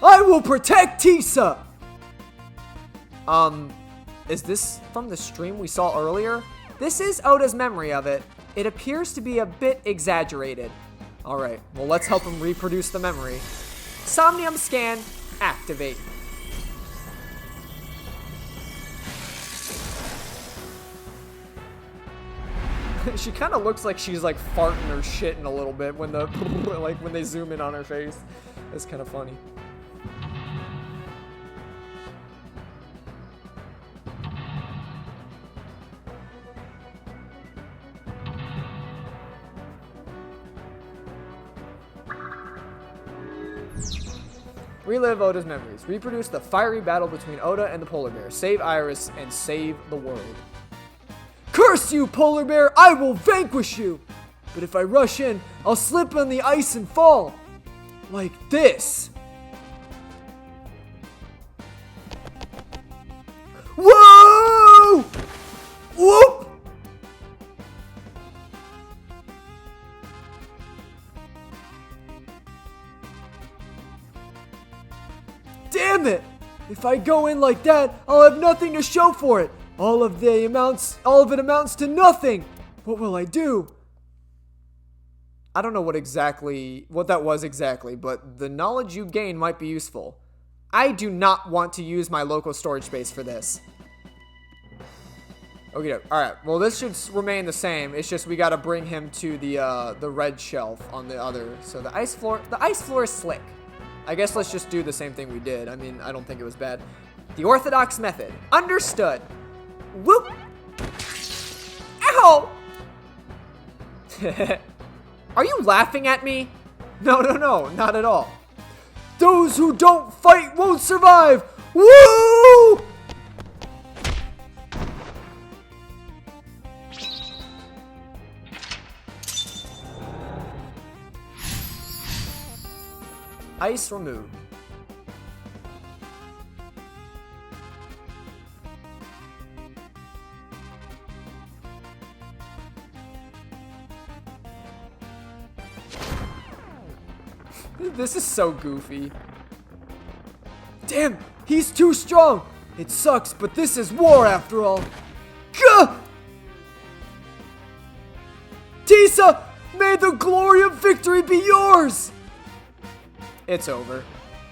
I will protect Tisa! Is this from the stream we saw earlier? This is Oda's memory of it. It appears to be a bit exaggerated. Alright, well let's help him reproduce the memory. Somnium scan, activate. She kind of looks like she's like farting or shitting a little bit when the like when they zoom in on her face. That's kind of funny. Relive Oda's memories. Reproduce the fiery battle between Oda and the polar bear. Save Iris and save the world. Curse you, polar bear! I will vanquish you! But if I rush in, I'll slip on the ice and fall. Like this. Whoa! Whoop! Damn it! If I go in like that, I'll have nothing to show for it. All of it amounts to nothing. What will I do? I don't know what that was exactly, but the knowledge you gain might be useful. I do not want to use my local storage space for this. Okay, alright. Well, this should remain the same. It's just we gotta bring him to the red shelf on the other. So the ice floor is slick. I guess let's just do the same thing we did. I mean, I don't think it was bad. The orthodox method. Understood. Whoop! Ow! Are you laughing at me? No, not at all. Those who don't fight won't survive! Woo! Ice removed. This is so goofy. Damn, he's too strong. It sucks, but this is war after all. Gah! Tisa, may the glory of victory be yours! It's over.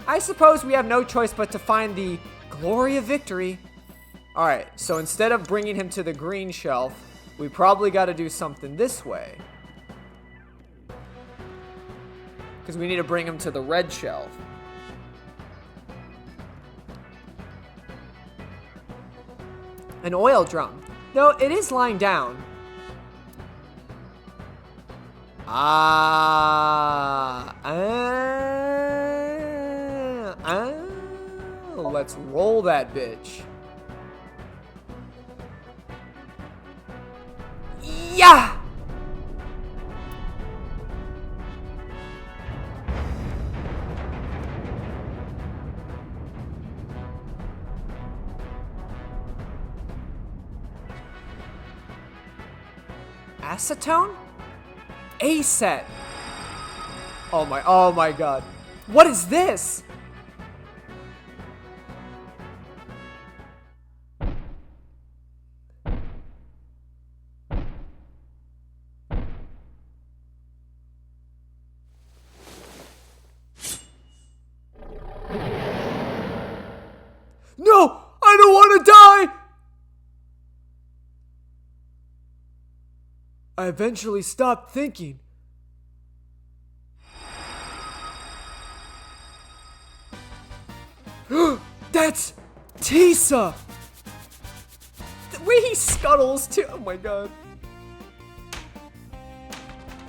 I suppose we have no choice but to find the glory of victory. Alright, so instead of bringing him to the green shelf, we probably got to do something this way. Because we need to bring him to the red shelf. An oil drum. Though it is lying down. Let's roll that bitch. Yeah! Acetone? A set. Oh my god. What is this? No! I don't want to die! I eventually stopped thinking. That's Tisa! The way he scuttles too. Oh my god.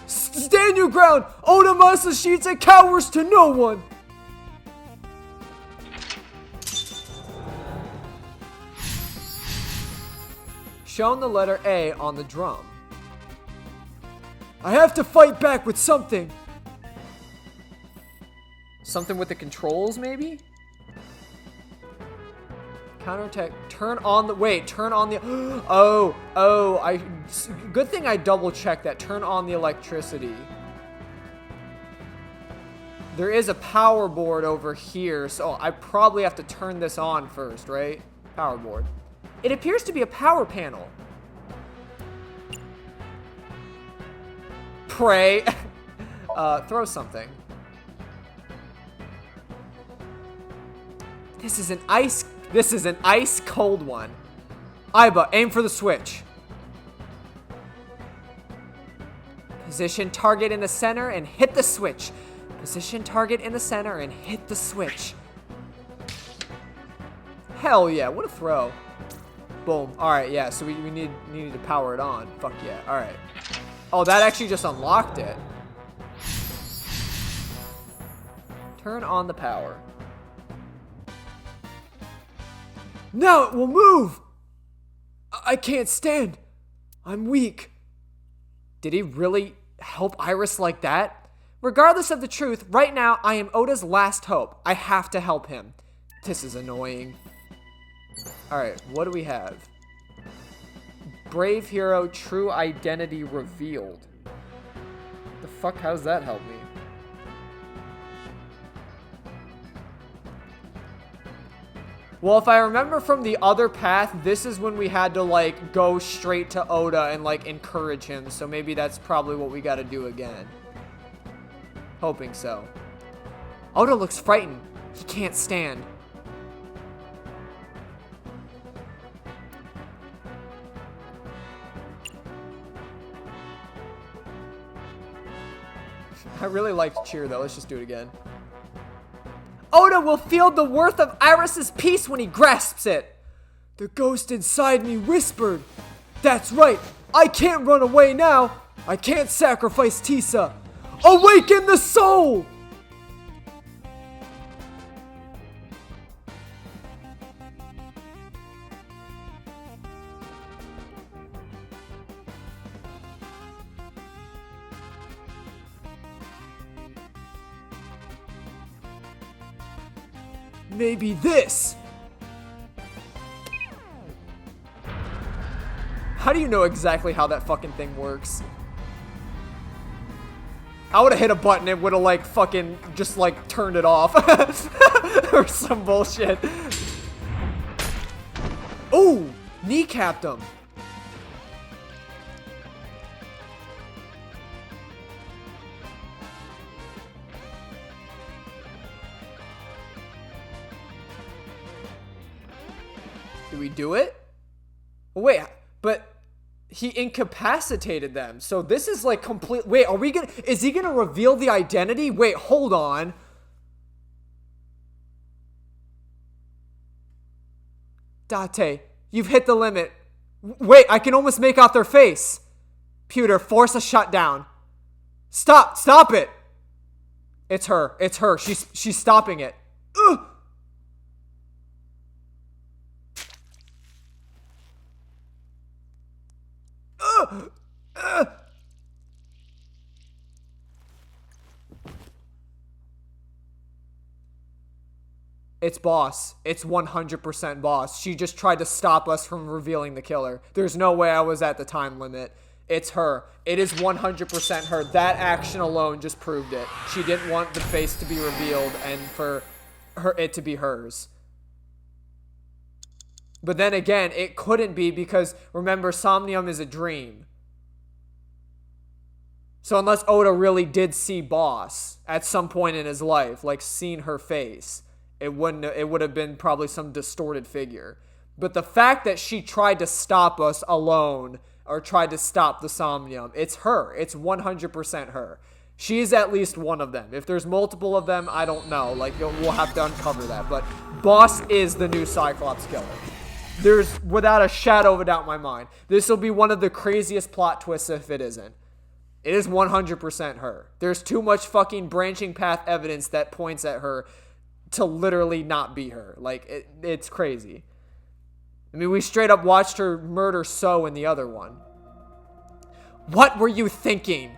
Stand your ground! Oda Masashita cowers to no one! Shown the letter A on the drum. I have to fight back with something. Something with the controls, maybe? Counterattack. Turn on the... Wait, turn on the... Good thing I double-checked that. Turn on the electricity. There is a power board over here, so I probably have to turn this on first, right? Power board. It appears to be a power panel. Pray. Throw something. This is an ice cold one. Aiba, aim for the switch. Position target in the center and hit the switch. Position target in the center and hit the switch. Hell yeah, what a throw. Boom. Alright, yeah, so we needed to power it on. Fuck yeah, alright. Oh, that actually just unlocked it. Turn on the power. Now it will move! I can't stand. I'm weak. Did he really help Iris like that? Regardless of the truth, right now I am Oda's last hope. I have to help him. This is annoying. Alright, what do we have? Brave hero, true identity revealed. The fuck, how's that help me? Well, if I remember from the other path, this is when we had to, go straight to Oda and, encourage him. So maybe that's probably what we gotta do again. Hoping so. Oda looks frightened. He can't stand. I really liked Cheer though. Let's just do it again. Oda will feel the worth of Iris's peace when he grasps it. The ghost inside me whispered. That's right. I can't run away now. I can't sacrifice Tisa. Awaken the soul! Maybe this. How do you know exactly how that fucking thing works? I would have hit a button, it would have like fucking just like turned it off. Or some bullshit. Ooh, kneecapped him. Did we do it? Wait, but he incapacitated them. So this is like complete. Wait, are we gonna? Is he gonna reveal the identity? Wait, hold on. Date, you've hit the limit. Wait, I can almost make out their face. Pewter, force a shutdown. Stop it. It's her. She's stopping it. Ugh. It's Boss. It's 100% Boss. She just tried to stop us from revealing the killer. There's no way I was at the time limit. It's her. It is 100% her. That action alone just proved it. She didn't want the face to be revealed and for it to be hers. But then again, it couldn't be because, remember, Somnium is a dream. So unless Oda really did see Boss at some point in his life, like seen her face, it would have been probably some distorted figure. But the fact that she tried to stop us alone, or tried to stop the Somnium, it's her. It's 100% her. She's at least one of them. If there's multiple of them, I don't know. Like, we'll have to uncover that. But Boss is the new Cyclops killer. There's, without a shadow of a doubt in my mind, this will be one of the craziest plot twists if it isn't. It is 100% her. There's too much fucking branching path evidence that points at her to literally not be her. Like, it's crazy. I mean, we straight up watched her murder So in the other one. What were you thinking?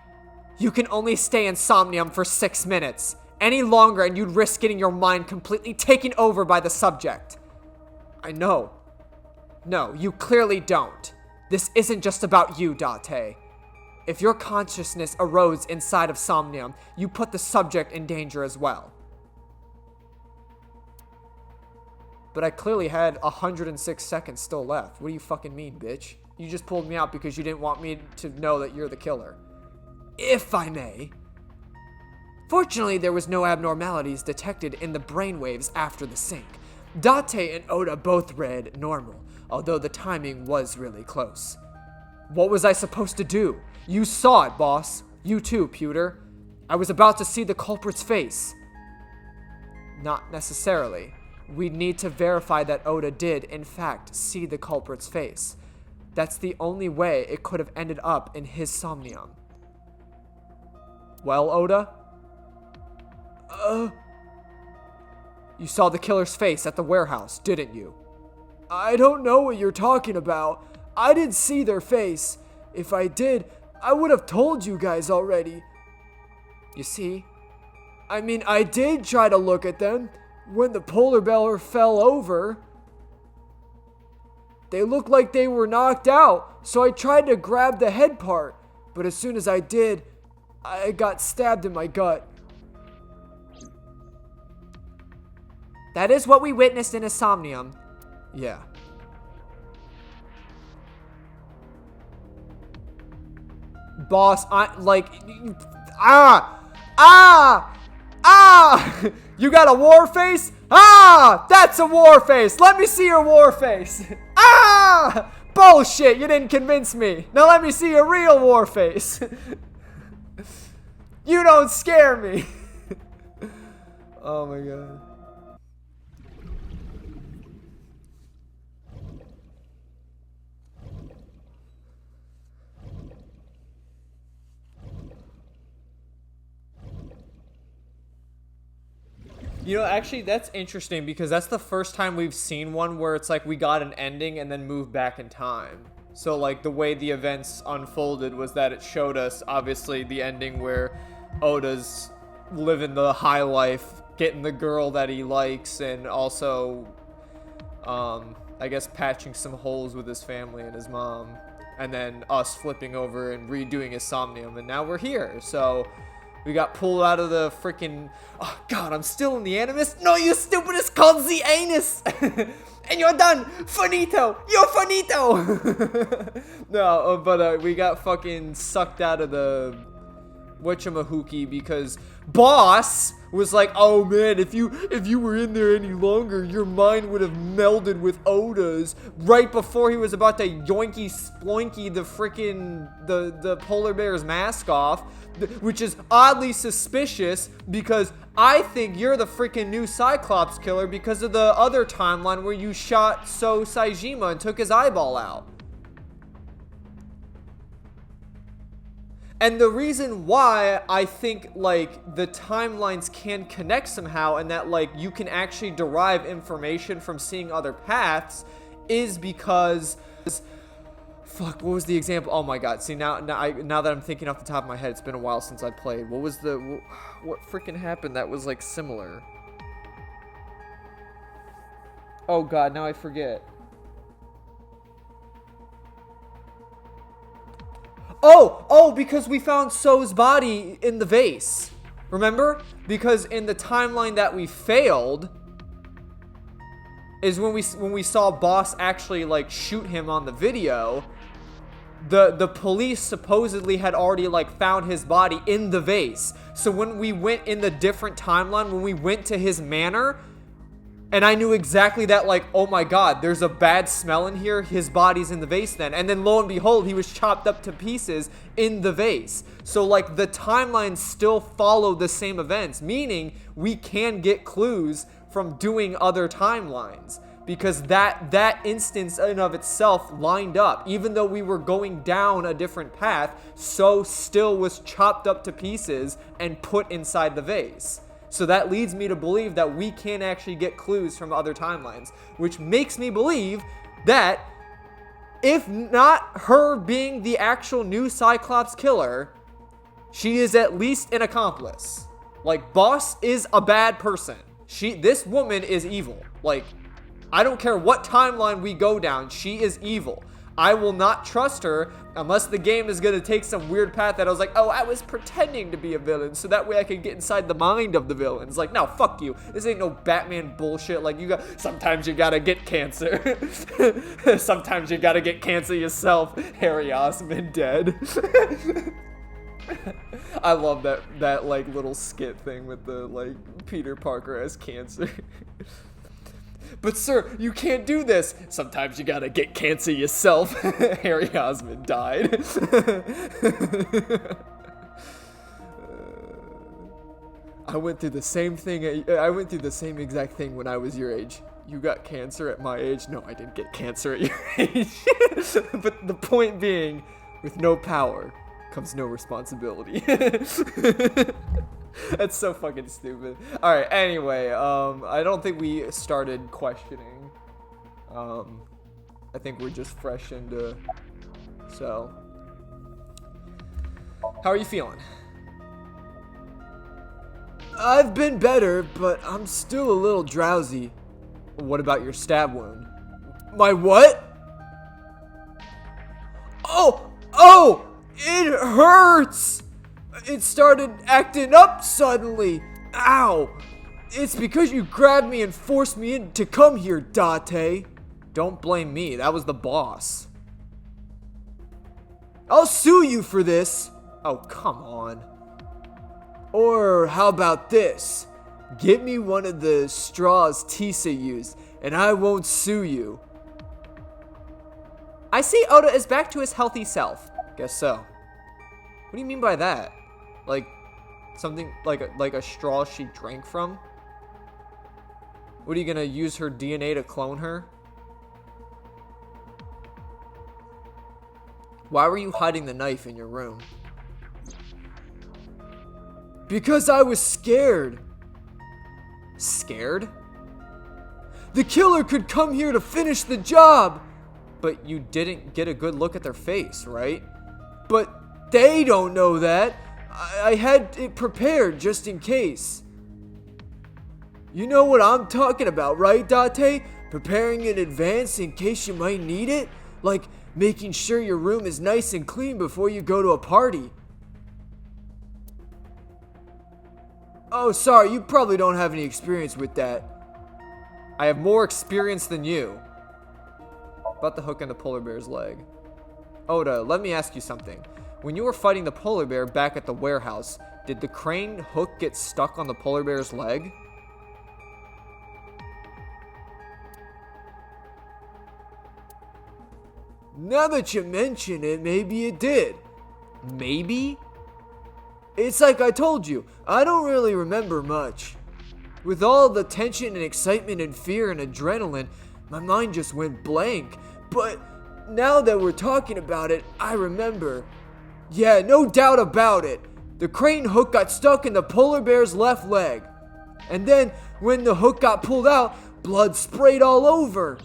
You can only stay in Somnium for 6 minutes. Any longer and you'd risk getting your mind completely taken over by the subject. I know. No, you clearly don't. This isn't just about you, Date. If your consciousness arose inside of Somnium, you put the subject in danger as well. But I clearly had 106 seconds still left. What do you fucking mean, bitch? You just pulled me out because you didn't want me to know that you're the killer. If I may. Fortunately, there was no abnormalities detected in the brainwaves after the sync. Date and Oda both read normal, although the timing was really close. What was I supposed to do? You saw it, boss. You too, Pewter. I was about to see the culprit's face. Not necessarily. We'd need to verify that Oda did, in fact, see the culprit's face. That's the only way it could have ended up in his Somnium. Well, Oda? You saw the killer's face at the warehouse, didn't you? I don't know what you're talking about. I didn't see their face. If I did, I would have told you guys already. You see? I mean, I did try to look at them when the polar bear fell over. They looked like they were knocked out, so I tried to grab the head part. But as soon as I did, I got stabbed in my gut. That is what we witnessed in Somnium. Yeah. Boss, Ah! Ah! You got a war face? Ah! That's a war face. Let me see your war face. Ah! Bullshit, you didn't convince me. Now let me see your real war face. You don't scare me. Oh my god. You know, actually, that's interesting because that's the first time we've seen one where it's like we got an ending and then moved back in time. So, like, the way the events unfolded was that it showed us, obviously, the ending where Oda's living the high life, getting the girl that he likes, and also, I guess, patching some holes with his family and his mom. And then us flipping over and redoing his Somnium, and now we're here. So we got pulled out of the freaking... Oh, God, I'm still in the Animus? No, you stupid, it's called the Anus! And you're done! Finito! You're finito! No, but we got fucking sucked out of the... whatchamahookie because Boss was like, oh man, if you were in there any longer, your mind would have melded with Oda's right before he was about to yoinky sploinky the freaking the polar bear's mask off, which is oddly suspicious because I think you're the freaking new Cyclops killer because of the other timeline where you shot So Saejima and took his eyeball out. And the reason why I think, like, the timelines can connect somehow and that, like, you can actually derive information from seeing other paths is because... Fuck, what was the example? Oh my god. See, now that I'm thinking off the top of my head, it's been a while since I played. What was the... What freaking happened that was, like, similar? Oh god, now I forget. Oh, because we found So's body in the vase. Remember? Because in the timeline that we failed is when we saw Boss actually like shoot him on the video. The police supposedly had already like found his body in the vase. So when we went in the different timeline, when we went to his manor, and I knew exactly that, like, oh my god, there's a bad smell in here, his body's in the vase then. And then lo and behold, he was chopped up to pieces in the vase. So, like, the timelines still follow the same events, meaning we can get clues from doing other timelines. Because that instance in of itself lined up. Even though we were going down a different path, So still was chopped up to pieces and put inside the vase. So that leads me to believe that we can actually get clues from other timelines, which makes me believe that if not her being the actual new Cyclops killer, she is at least an accomplice. Like, Boss is a bad person. This woman is evil. Like, I don't care what timeline we go down, she is evil. I will not trust her unless the game is going to take some weird path that I was like, oh, I was pretending to be a villain so that way I could get inside the mind of the villain. It's like, no, fuck you. This ain't no Batman bullshit. Like, sometimes you gotta get cancer. Sometimes you gotta get cancer yourself. Harry Osmond dead. I love that like little skit thing with the like Peter Parker has cancer. But sir, you can't do this. Sometimes you gotta get cancer yourself. Harry Osmond died. I went through the same thing. I went through the same exact thing when I was your age. You got cancer at my age? No, I didn't get cancer at your age. But the point being, with no power comes no responsibility. That's so fucking stupid. Alright, anyway, I don't think we started questioning. I think we're just fresh into... So... How are you feeling? I've been better, but I'm still a little drowsy. What about your stab wound? My what? Oh! It hurts! It started acting up suddenly. Ow! It's because you grabbed me and forced me in to come here, Date. Don't blame me. That was the boss. I'll sue you for this. Oh, come on. Or how about this? Get me one of the straws Tisa used, and I won't sue you. I see Oda is back to his healthy self. Guess so. What do you mean by that? Like, something like a straw she drank from? What, are you gonna use her DNA to clone her? Why were you hiding the knife in your room? Because I was scared. Scared? The killer could come here to finish the job. But you didn't get a good look at their face, right? But they don't know that. I had it prepared just in case. You know what I'm talking about, right, Date? Preparing in advance in case you might need it? Like making sure your room is nice and clean before you go to a party. Oh, sorry, you probably don't have any experience with that. I have more experience than you. About the hook in the polar bear's leg. Oda, let me ask you something. When you were fighting the polar bear back at the warehouse, did the crane hook get stuck on the polar bear's leg? Now that you mention it, maybe it did. Maybe? It's like I told you, I don't really remember much. With all the tension and excitement and fear and adrenaline, my mind just went blank. But now that we're talking about it, I remember. Yeah, no doubt about it. The crane hook got stuck in the polar bear's left leg. And then, when the hook got pulled out, blood sprayed all over.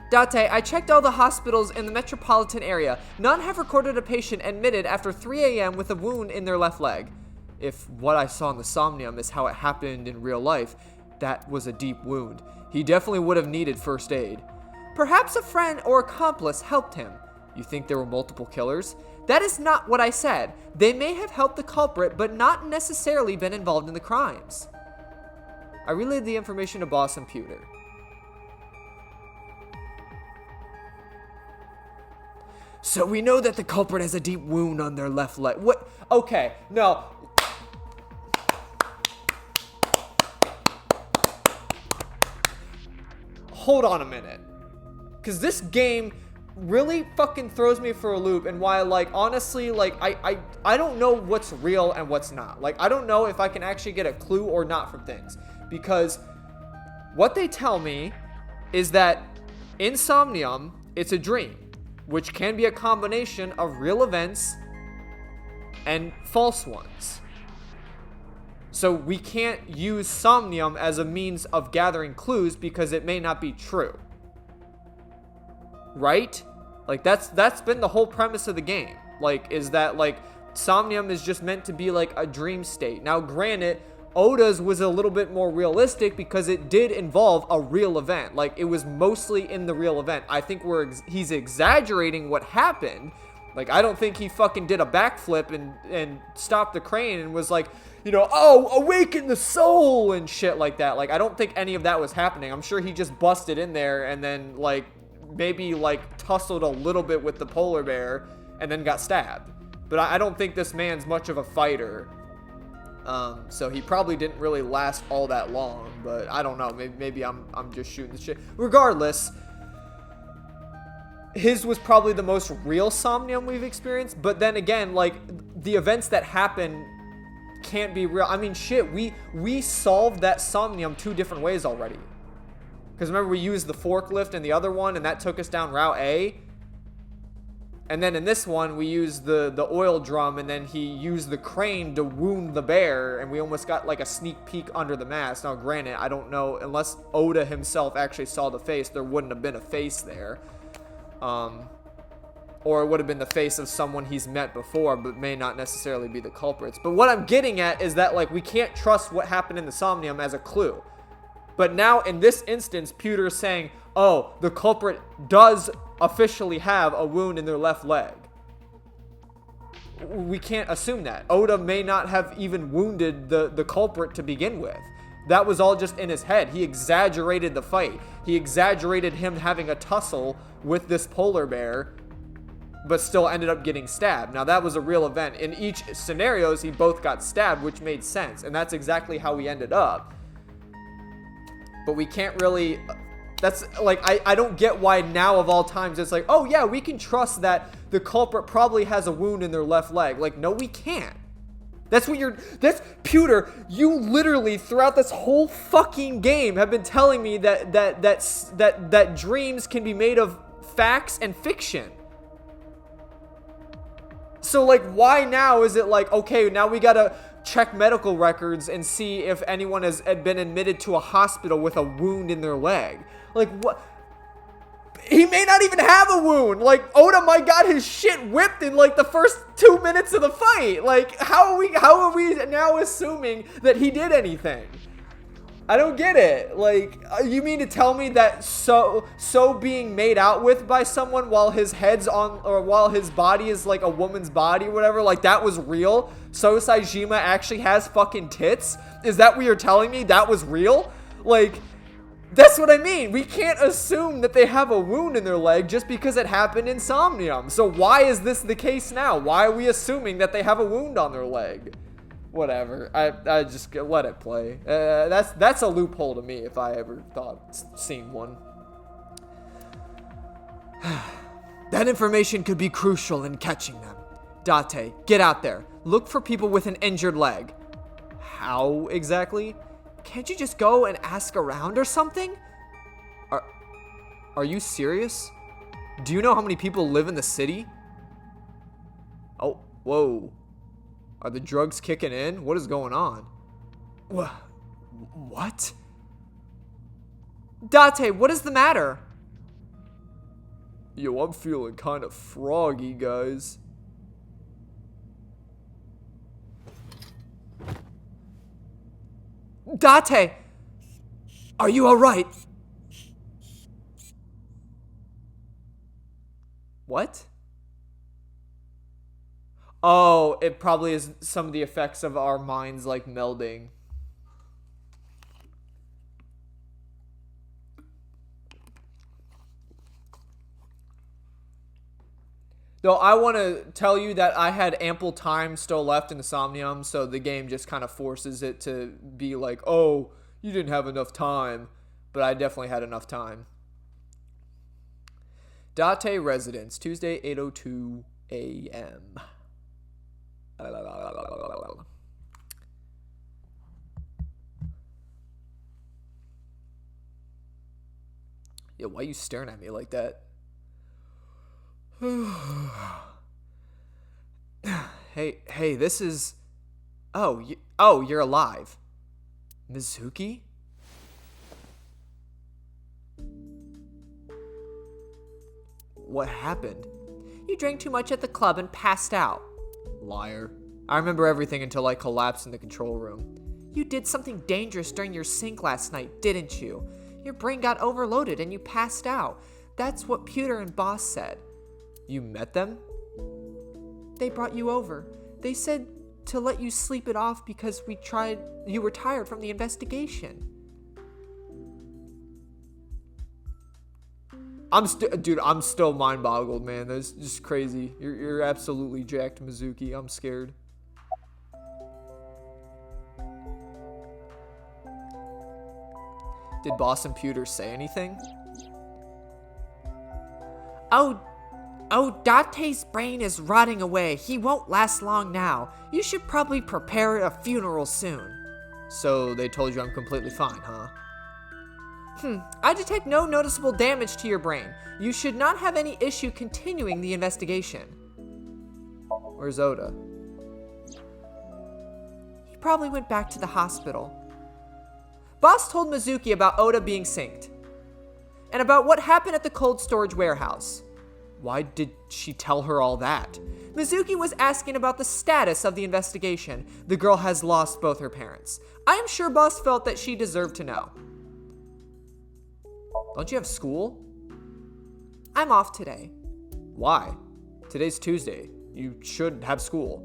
Date, I checked all the hospitals in the metropolitan area. None have recorded a patient admitted after 3 a.m. with a wound in their left leg. If what I saw in the Somnium is how it happened in real life, that was a deep wound. He definitely would have needed first aid. Perhaps a friend or accomplice helped him. You think there were multiple killers? That is not what I said. They may have helped the culprit, but not necessarily been involved in the crimes. I relayed the information to Boss and Pewter. So we know that the culprit has a deep wound on their left leg. What? Okay, no. Hold on a minute. Because this game really fucking throws me for a loop, and why, like, honestly, like, I don't know what's real and what's not. Like, I don't know if I can actually get a clue or not from things. Because what they tell me is that in Somnium, it's a dream, which can be a combination of real events and false ones. So we can't use Somnium as a means of gathering clues because it may not be true. Right? Like, that's been the whole premise of the game. Like, is that, like, Somnium is just meant to be, like, a dream state. Now, granted, Oda's was a little bit more realistic because it did involve a real event. Like, it was mostly in the real event. I think he's exaggerating what happened. Like, I don't think he fucking did a backflip and stopped the crane and was like, you know, oh, awaken the soul and shit like that. Like, I don't think any of that was happening. I'm sure he just busted in there and then, like, maybe, like, tussled a little bit with the polar bear and then got stabbed. But I don't think this man's much of a fighter. So he probably didn't really last all that long, but I don't know. Maybe I'm just shooting the shit. Regardless, his was probably the most real Somnium we've experienced. But then again, like, the events that happen can't be real. I mean, shit, we solved that Somnium 2 different ways already. Because remember, we used the forklift in the other one, and that took us down Route A. And then in this one, we used the oil drum, and then he used the crane to wound the bear, and we almost got, like, a sneak peek under the mask. Now, granted, I don't know, unless Oda himself actually saw the face, there wouldn't have been a face there. Or it would have been the face of someone he's met before, but may not necessarily be the culprits. But what I'm getting at is that, like, we can't trust what happened in the Somnium as a clue. But now, in this instance, Pewter is saying, oh, the culprit does officially have a wound in their left leg. We can't assume that. Oda may not have even wounded the culprit to begin with. That was all just in his head. He exaggerated the fight. He exaggerated him having a tussle with this polar bear but still ended up getting stabbed. Now, that was a real event. In each scenarios, he both got stabbed, which made sense. And that's exactly how we ended up. But we can't really... That's, like, I don't get why now of all times it's like, oh, yeah, we can trust that the culprit probably has a wound in their left leg. Like, no, we can't. That's Pewter, you literally throughout this whole fucking game have been telling me that dreams can be made of facts and fiction. So, like, why now is it like, okay, now we gotta check medical records and see if anyone has been admitted to a hospital with a wound in their leg? Like, what? He may not even have a wound. Like, Oda might got his shit whipped in, like, the first 2 minutes of the fight. Like, how are we now assuming that he did anything? I don't get it. Like, you mean to tell me that so being made out with by someone while his head's on, or while his body is like a woman's body or whatever, like, that was real? So Saejima actually has fucking tits? Is that what you're telling me? That was real? Like, that's what I mean. We can't assume that they have a wound in their leg just because it happened in Somnium. So why is this the case now? Why are we assuming that they have a wound on their leg? Whatever. I just let it play. That's a loophole to me if I ever thought seen one. That information could be crucial in catching them. Date, get out there. Look for people with an injured leg. How exactly? Can't you just go and ask around or something? Are you serious? Do you know how many people live in the city? Oh, whoa. Are the drugs kicking in? What is going on? What? Date, what is the matter? Yo, I'm feeling kind of froggy, guys. Date! Are you alright? What? Oh, it probably is some of the effects of our minds, like, melding. Though I want to tell you that I had ample time still left in the Somnium, so the game just kind of forces it to be like, oh, you didn't have enough time. But I definitely had enough time. Date Residence, Tuesday, 8:02 a.m. Yo, why are you staring at me like that? Hey, this is... Oh, you're alive. Mizuki? What happened? You drank too much at the club and passed out. Liar. I remember everything until I collapsed in the control room. You did something dangerous during your sync last night, didn't you? Your brain got overloaded and you passed out. That's what Pewter and Boss said. You met them? They brought you over. They said to let you sleep it off because you were tired from the investigation. Dude, I'm still mind boggled, man. That's just crazy. You're absolutely jacked, Mizuki. I'm scared. Did Boss and Pewter say anything? Oh, Date's brain is rotting away. He won't last long now. You should probably prepare a funeral soon. So they told you I'm completely fine, huh? I detect no noticeable damage to your brain. You should not have any issue continuing the investigation. Where's Oda? He probably went back to the hospital. Boss told Mizuki about Oda being synced. And about what happened at the cold storage warehouse. Why did she tell her all that? Mizuki was asking about the status of the investigation. The girl has lost both her parents. I am sure Boss felt that she deserved to know. Don't you have school? I'm off today. Why? Today's Tuesday. You should have school.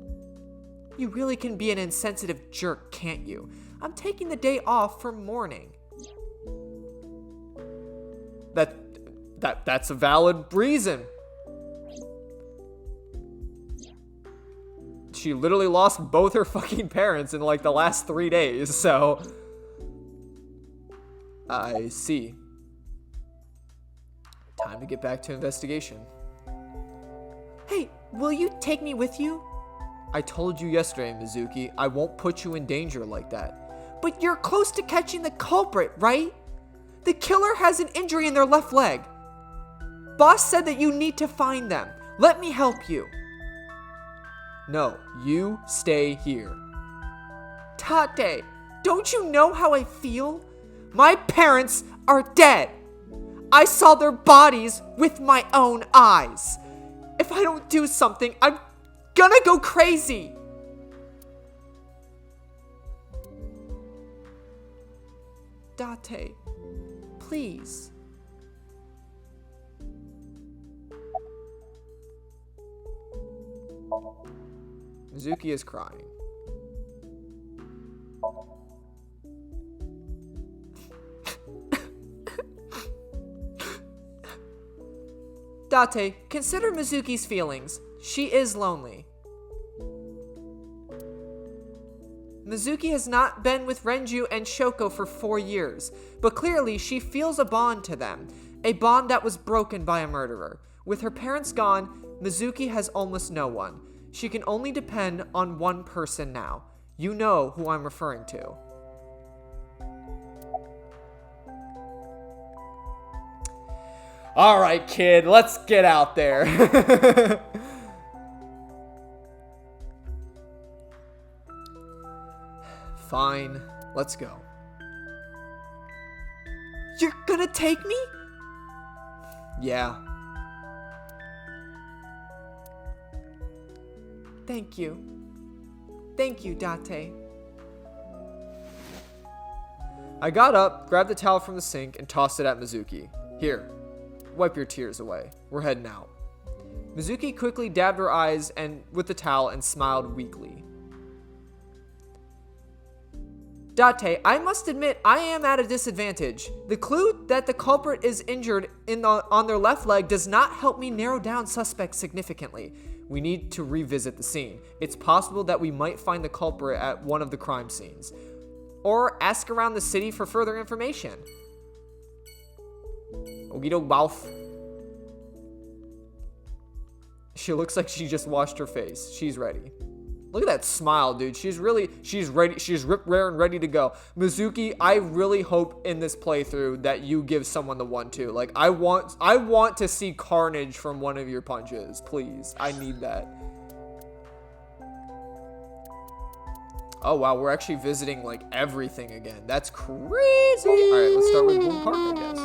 You really can be an insensitive jerk, can't you? I'm taking the day off for mourning. That's a valid reason. she literally lost both her fucking parents in like the last 3 days, so. I see. Time to get back to investigation. Hey, will you take me with you? I told you yesterday, Mizuki, I won't put you in danger like that. But you're close to catching the culprit, right? The killer has an injury in their left leg. Boss said that you need to find them. Let me help you. No, you stay here. Tate, don't you know how I feel? My parents are dead. I saw their bodies with my own eyes. If I don't do something, I'm gonna go crazy. Date, please. Mizuki is crying. Date, consider Mizuki's feelings. She is lonely. Mizuki has not been with Renju and Shoko for 4 years, but clearly she feels a bond to them, a bond that was broken by a murderer. With her parents gone, Mizuki has almost no one. She can only depend on one person now. You know who I'm referring to. All right, kid, let's get out there. Fine, let's go. You're gonna take me? Yeah. Thank you. Thank you, Date. I got up, grabbed the towel from the sink, and tossed it at Mizuki. Here, wipe your tears away. We're heading out. Mizuki quickly dabbed her eyes and with the towel and smiled weakly. Date, I must admit I am at a disadvantage. The clue that the culprit is injured on their left leg does not help me narrow down suspects significantly. We need to revisit the scene. It's possible that we might find the culprit at one of the crime scenes. Or ask around the city for further information. Ogido mouth. She looks like she just washed her face. She's ready. Look at that smile, dude. She's ready. She's rip raring ready to go. Mizuki, I really hope in this playthrough that you give someone the 1-2. Like, I want to see carnage from one of your punches. Please. I need that. Oh, wow. We're actually visiting, like, everything again. That's crazy. All right, let's start with Boom Park, I guess.